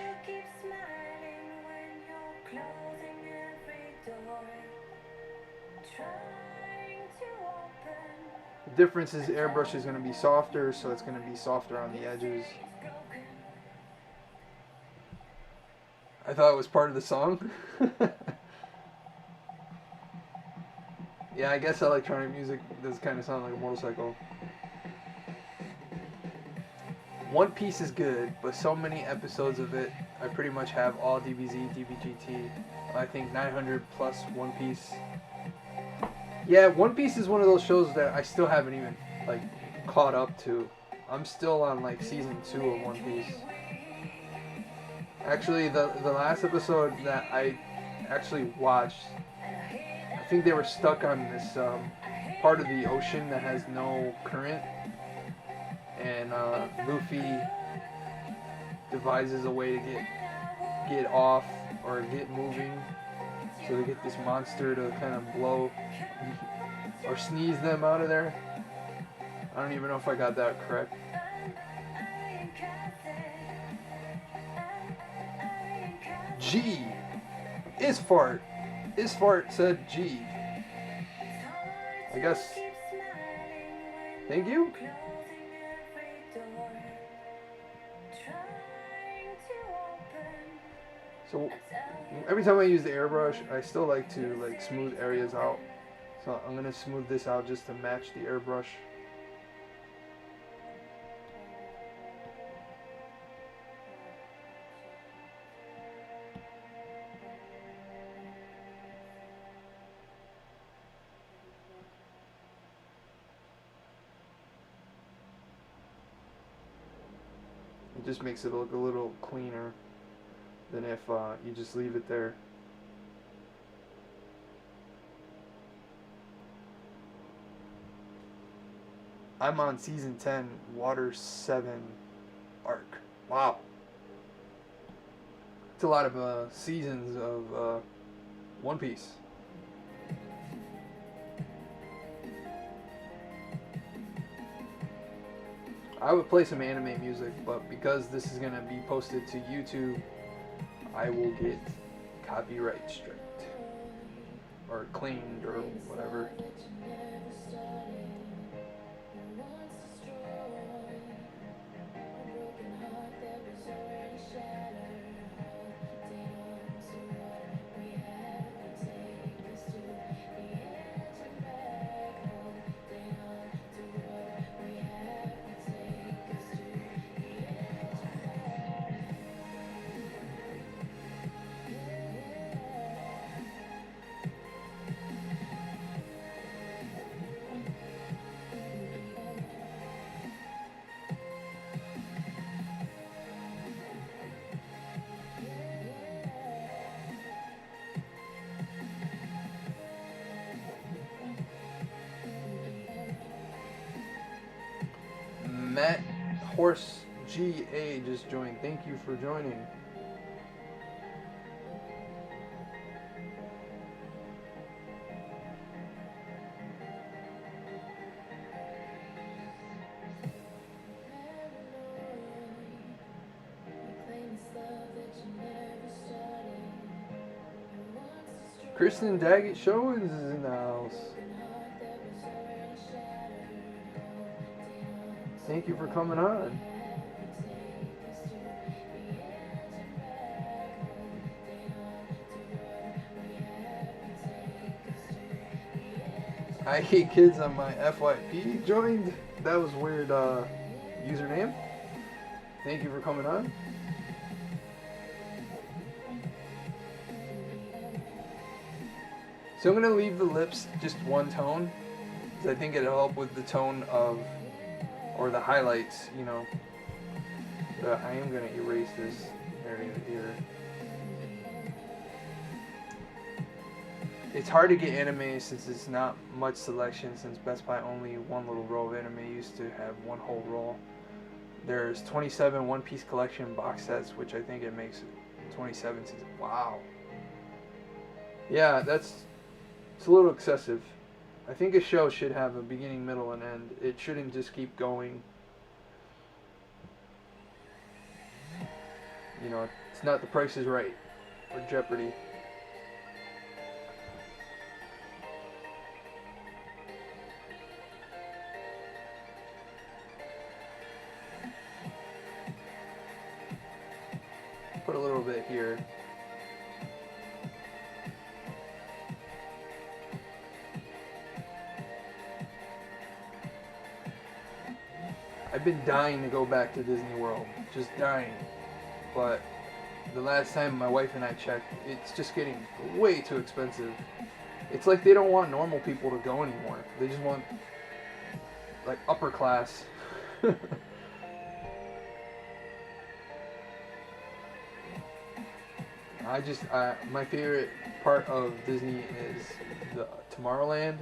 [SPEAKER 1] The difference is airbrush is going to be softer, so it's going to be softer on the edges. I thought it was part of the song. Yeah, I guess electronic music does kind of sound like a motorcycle. One Piece is good, but so many episodes of it, I pretty much have all DBZ, DBGT. I think 900 plus One Piece. Yeah, One Piece is one of those shows that I still haven't even like caught up to. I'm still on like season 2 of One Piece. Actually, the last episode that I actually watched, I think they were stuck on this part of the ocean that has no current, and Luffy devises a way to get off or get moving. So they get this monster to kind of blow or sneeze them out of there. I don't even know if I got that correct. G. Isfart. Isfart said G. I guess. Thank you. So every time I use the airbrush, I still like to like smooth areas out. So I'm gonna smooth this out just to match the airbrush. It just makes it look a little cleaner than if you just leave it there. I'm on season 10, Water 7 arc. Wow. It's a lot of seasons of One Piece. I would play some anime music, but because this is going to be posted to YouTube, I will get copyright striked. Or cleaned, or whatever. Matt Horse GA just joined. Thank you for joining. Kristen Daggett Showens is in the house. Thank you for coming on. I Hate Kids on my FYP joined. That was weird username. Thank you for coming on. So I'm going to leave the lips just one tone, because I think it'll help with the tone of, or the highlights, you know. But I am going to erase this area here. It's hard to get anime since it's not much selection, since Best Buy only one little row of anime used to have one whole roll. There's 27 One Piece collection box sets, which I think it makes 27 seasons. Wow. Yeah, it's a little excessive. I think a show should have a beginning, middle, and end. It shouldn't just keep going. You know, it's not The Price is Right or Jeopardy. Put a little bit here. I've been dying to go back to Disney World, just dying. But the last time my wife and I checked, it's just getting way too expensive. It's like they don't want normal people to go anymore. They just want, like, upper class. My favorite part of Disney is the Tomorrowland,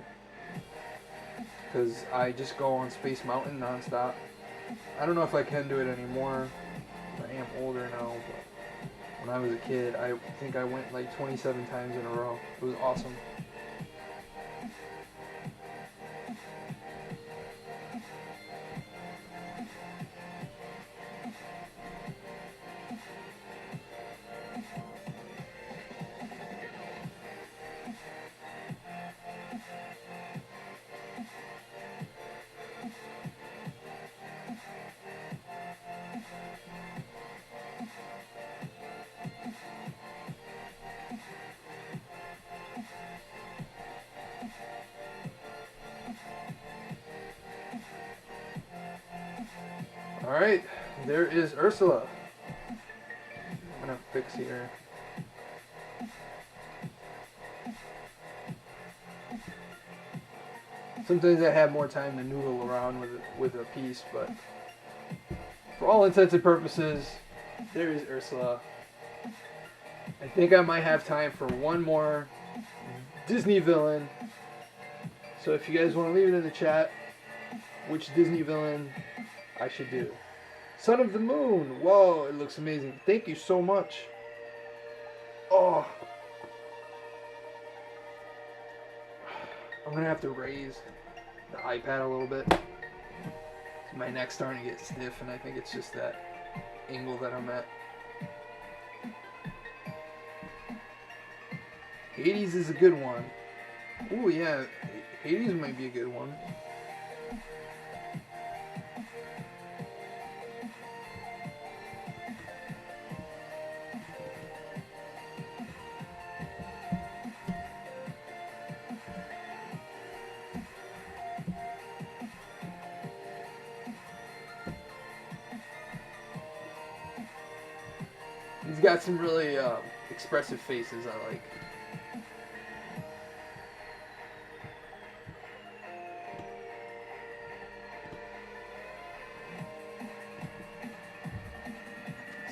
[SPEAKER 1] because I just go on Space Mountain nonstop. I don't know if I can do it anymore. I am older now, but when I was a kid, I think I went like 27 times in a row. It was awesome. Alright, there is Ursula. I'm gonna fix here. Sometimes I have more time to noodle around with a piece, but for all intents and purposes, there is Ursula. I think I might have time for one more Disney villain. So if you guys want to leave it in the chat, which Disney villain I should do. Son of the Moon. Whoa, it looks amazing. Thank you so much. Oh. I'm going to have to raise the iPad a little bit. My neck's starting to get stiff, and I think it's just that angle that I'm at. Hades is a good one. Ooh, yeah. Hades might be a good one. He's got some really expressive faces I like.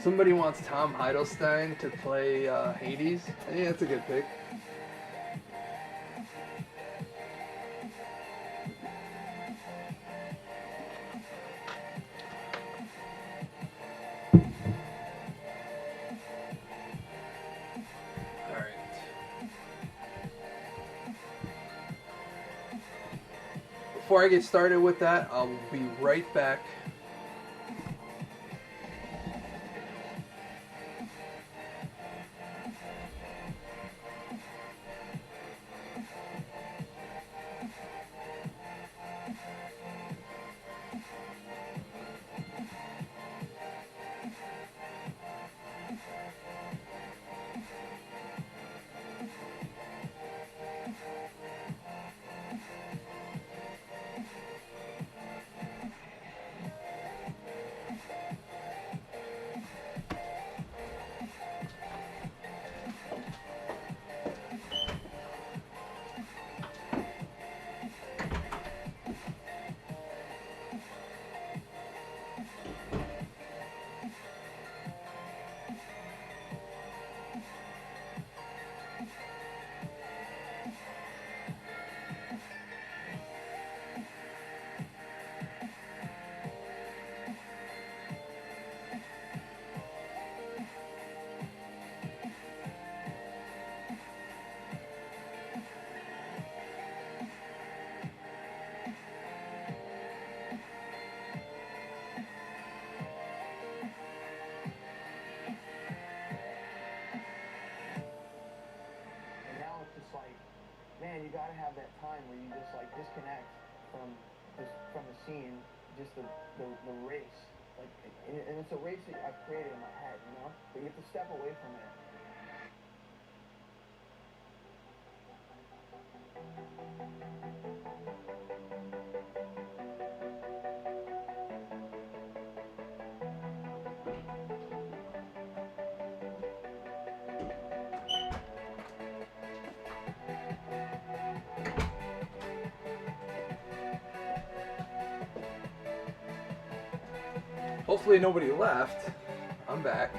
[SPEAKER 1] Somebody wants Tom Hiddleston to play Hades. I think that's a good pick. Before I get started with that, I'll be right back.
[SPEAKER 2] Man, you gotta have that time where you just like disconnect from the scene, just the race, like, and it's a race that I've created in my head, you know. But you have to step away from it.
[SPEAKER 1] Hopefully nobody left. I'm back.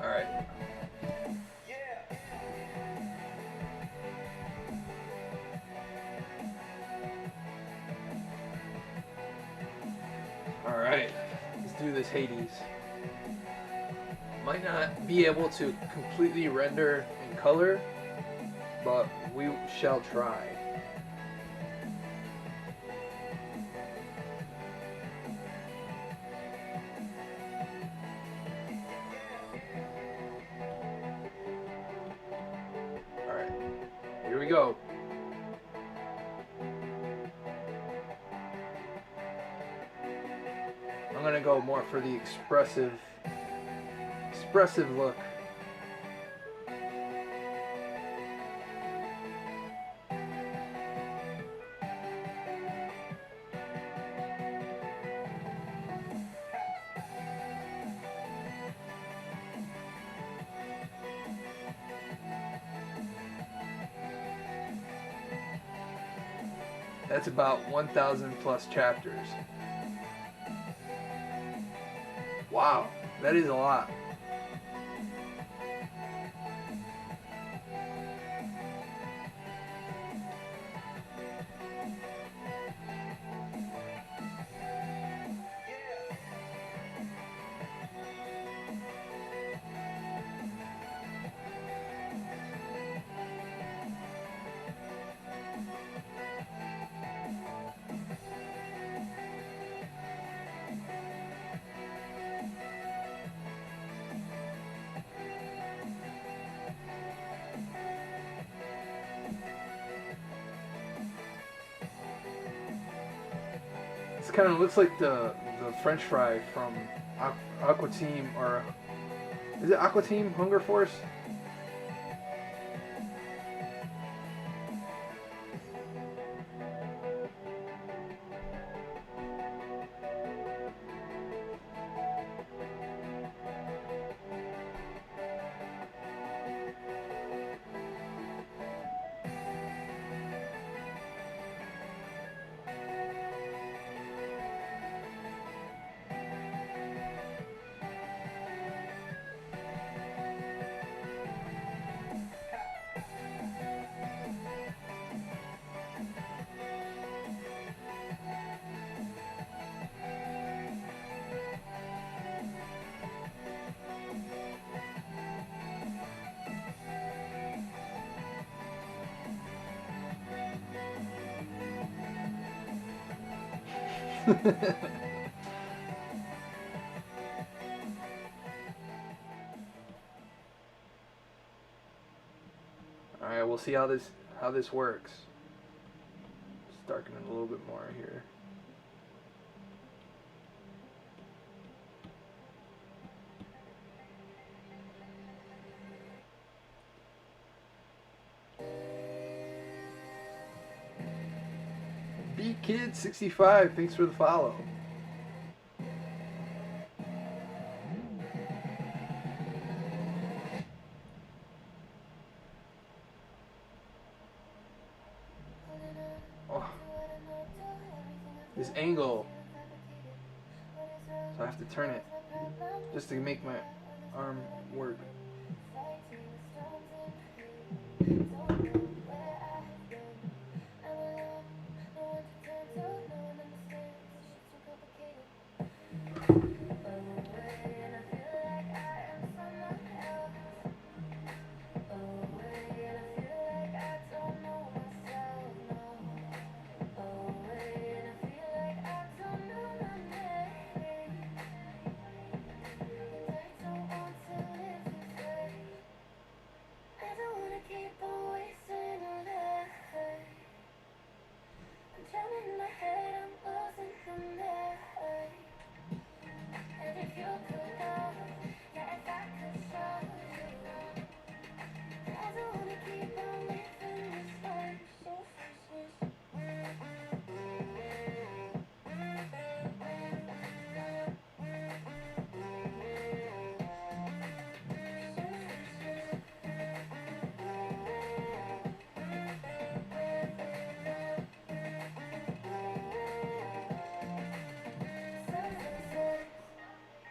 [SPEAKER 1] Alright. Alright. Let's do this Hades. Might not be able to completely render in color, but we shall try. Here we go. I'm gonna go more for the expressive look. That's about 1,000 plus chapters. Wow, that is a lot. This kind of looks like the French fry from Aqua Team, or is it Aqua Team Hunger Force? All right, we'll see how this works. Just darken it a little bit more here. BKid65, thanks for the follow. Oh, this angle, so I have to turn it just to make my arm work.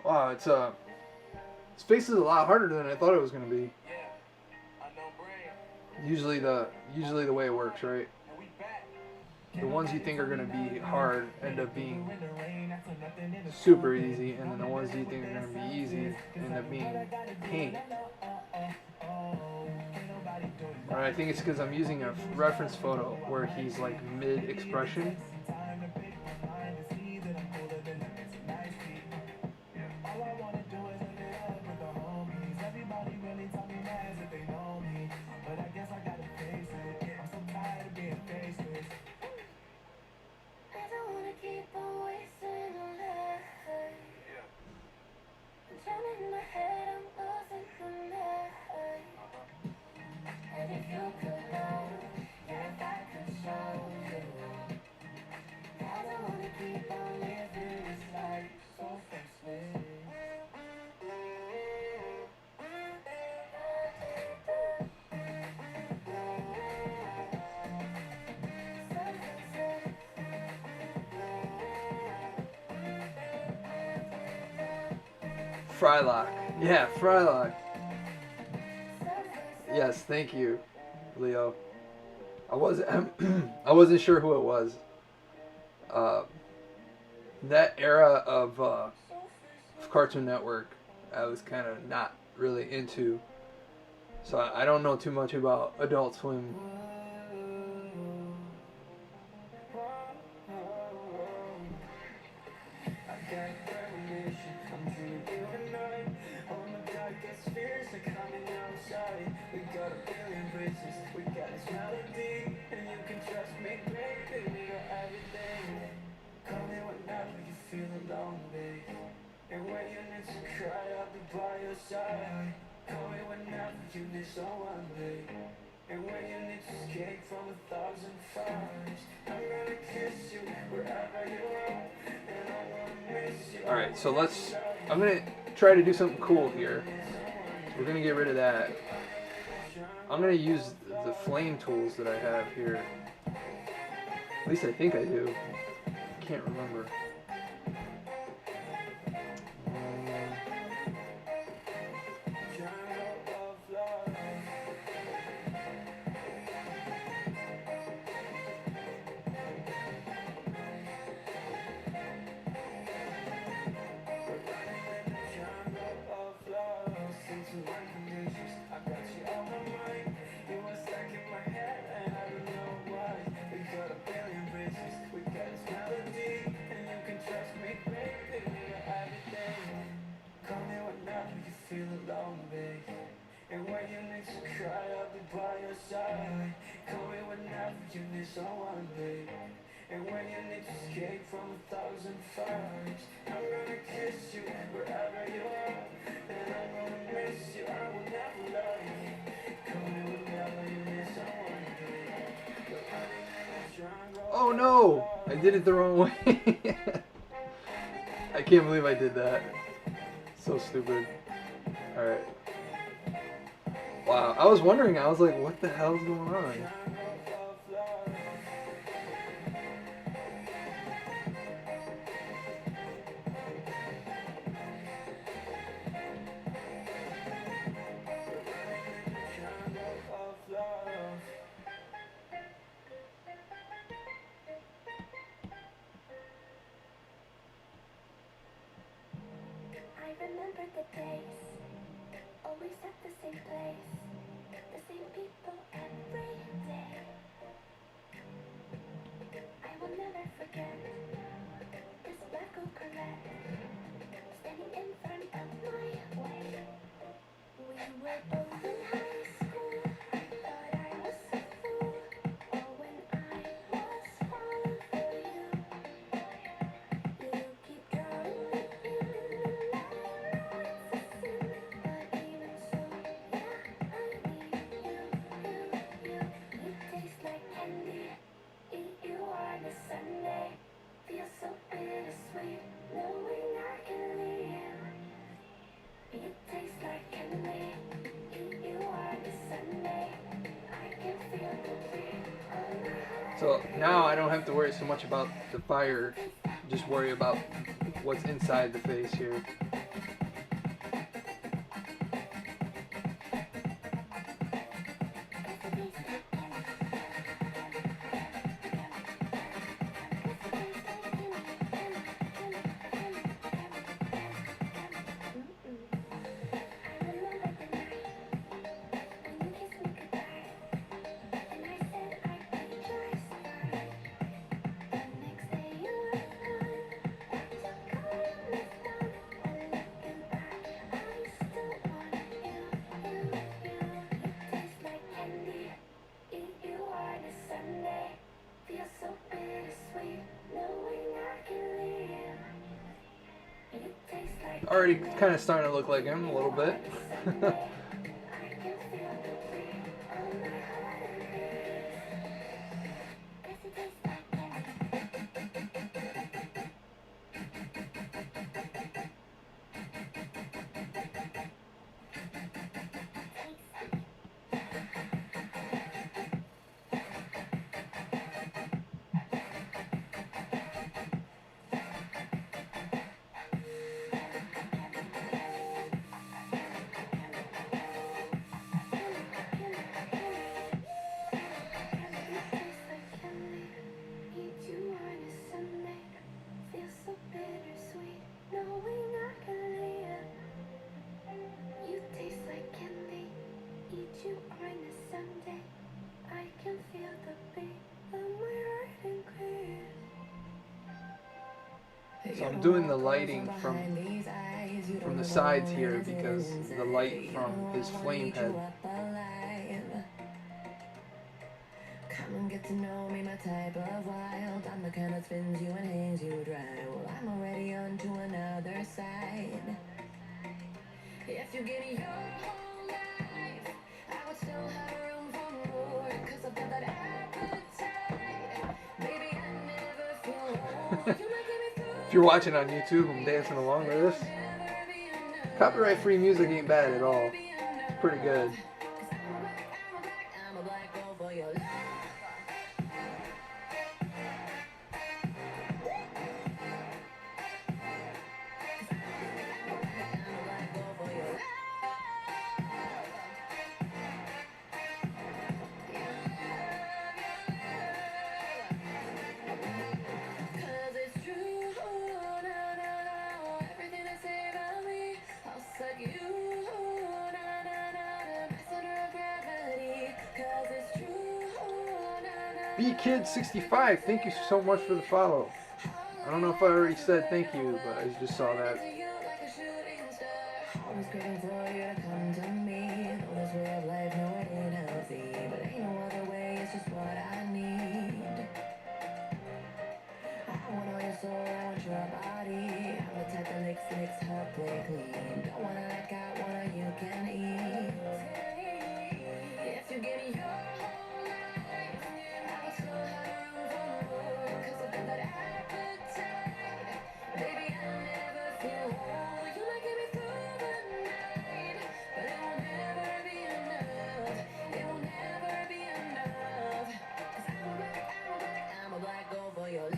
[SPEAKER 1] Wow, his face is a lot harder than I thought it was gonna be. Usually the way it works, right? The ones you think are gonna be hard end up being super easy, and then the ones you think are gonna be easy end up being pain. Or I think it's because I'm using a reference photo where he's like mid-expression. Frylock. Yeah, Frylock. Yes, thank you, Leo. I wasn't I wasn't sure who it was. Uh, that era of Cartoon Network, I was kind of not really into. So I don't know too much about Adult Swim.
[SPEAKER 2] And when you need to cry, I'll be by your side. Call me whenever you need someone, babe. And when you need to escape from 1,000 fires, I'm gonna kiss you wherever you are. And I'm gonna miss you.
[SPEAKER 1] Alright, so I'm gonna try to do something cool here. We're gonna get rid of that. I'm gonna use the flame tools that I have here. At least I think I do. I can't remember.
[SPEAKER 2] And when you need to cry, I'll be by your side. Call me whenever you need someone, babe. And when you need to escape from 1,000 fires, I'm gonna kiss you wherever you are. And I'm gonna miss you, I will never love you. Call me whenever you need someone, babe.
[SPEAKER 1] Oh no! I did it the wrong way. I can't believe I did that. So stupid. Alright. Wow, I was wondering, I was like, what the hell's going on?
[SPEAKER 3] I remember the days, always at the same place, the same people every day. I will never forget this black old Corvette standing in front of my way. We were both in high school, I thought I was a fool, or when I was falling for you. You keep drawing me in, I know it's a sin, but even so, yeah, I need you. You taste like candy, eat you on a Sunday, feel so bittersweet, knowing I can leave. You taste like candy, eat you on a Sunday, I can feel the beat on my heart.
[SPEAKER 1] So now I don't have to worry so much about the fire, just worry about what's inside the face here. Already kind of starting to look like him a little bit. So I'm doing the lighting from the sides here because the light from his flame head.
[SPEAKER 3] Come and get to know me, my type of wild. I'm the kind that spins you and hangs you dry. Well, I'm already on to another side. If you give me your whole life, I would still have room for more. Cause I've got that appetite. Baby, I never feel whole. You might give me through.
[SPEAKER 1] If you're watching on YouTube, I'm dancing along with this. Copyright-free music ain't bad at all. It's pretty good.
[SPEAKER 3] I'm a black girl for your love.
[SPEAKER 1] BKid65, thank you so much for the follow. I don't know if I already said thank you, but I just saw that.
[SPEAKER 3] Always craving for you to come to me. Know this way of life, no, it ain't healthy. But ain't no other way, it's just what I need. I want all your soul, I want your body. I'm the type that licks her plate clean. Don't wanna let go, wanna you can eat. If you give me your whole life, I will still have room for more. Cause I've got that appetite. Baby, I'll never feel whole. You might get me through the night, but it will never be enough. It will never be enough. Cause I'm a black girl for your love.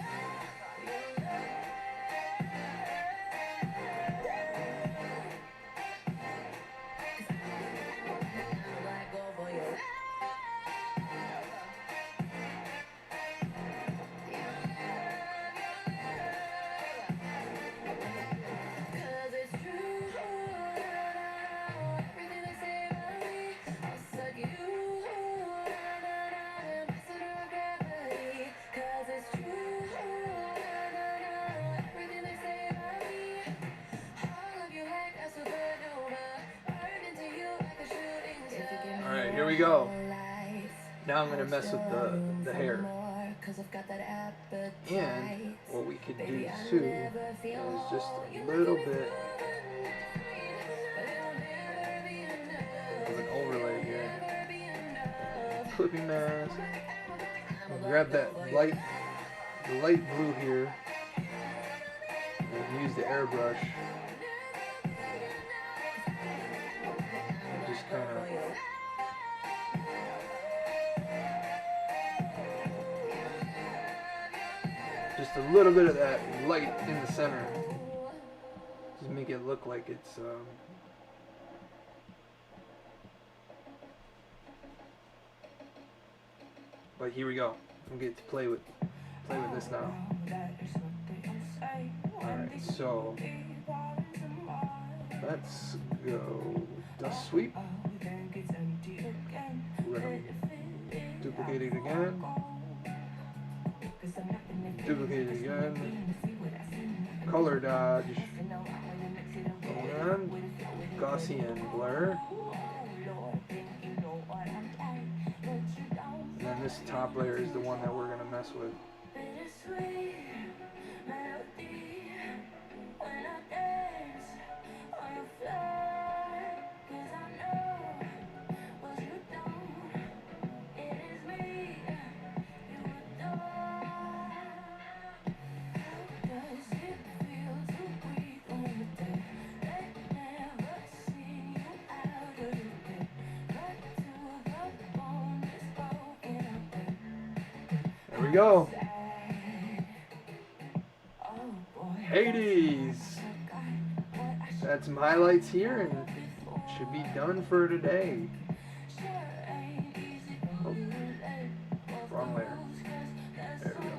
[SPEAKER 1] Alright, here we go. Now I'm going to mess with the hair. And what we could do too is just a little bit of an overlay here. Clipping mask. I'll grab that the light blue here, and use the airbrush. Just kind of just a little bit of that light in the center. Just make it look like it's but here we go. I'm getting to play with this now. Alright, so let's go dust sweep. We're gonna duplicate it again. Duplicate it again. Color dodge. And Gaussian blur. And then this top layer is the one that we're gonna mess with. There we go. Hades. That's some highlights here and should be done for today. Oh, wrong layer. There we go.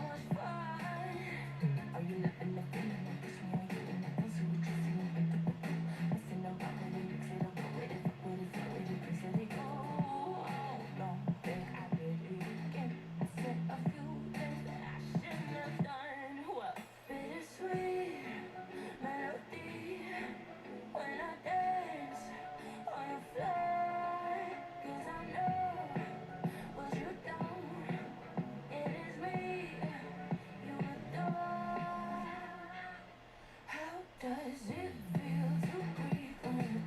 [SPEAKER 3] does it feel to breathe under?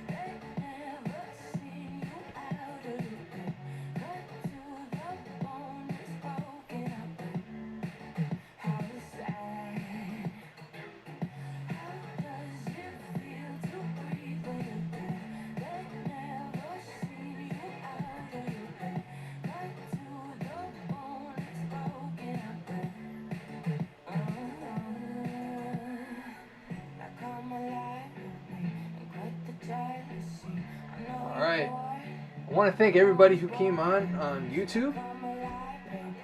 [SPEAKER 3] They never seen you out of it. Cut to the bone, it's broken up. How sad. How does it feel to breathe under? They never seen you out of it. Cut to the bone, it's broken up.
[SPEAKER 1] Alright, I want to thank everybody who came on YouTube.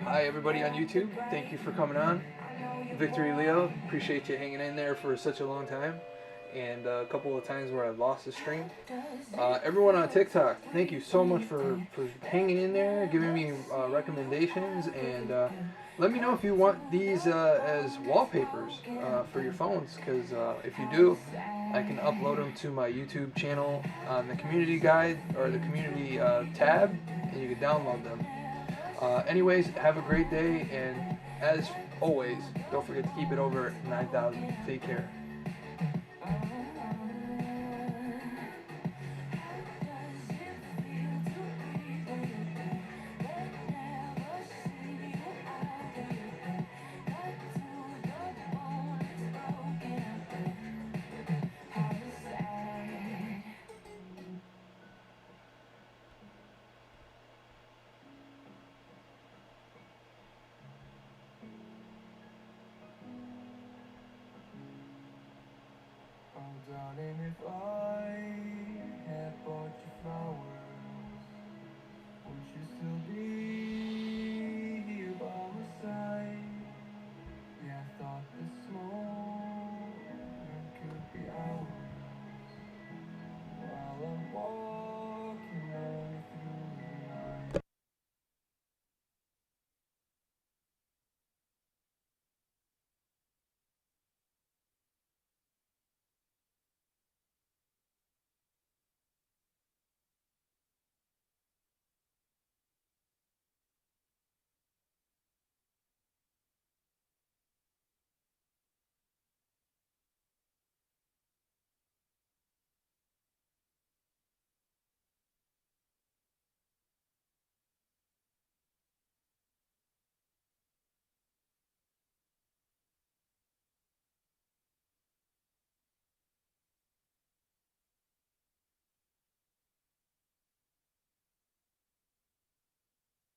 [SPEAKER 1] Hi everybody on YouTube, thank you for coming on. Victory Leo, appreciate you hanging in there for such a long time. And a couple of times where I lost the stream. Everyone on TikTok, thank you so much for hanging in there, giving me recommendations, and let me know if you want these as wallpapers for your phones, because if you do, I can upload them to my YouTube channel on the community guide or the community tab, and you can download them. Anyways, have a great day, and as always, don't forget to keep it over 9,000. Take care.
[SPEAKER 2] Oh, darling, if I had bought you flowers, would you still be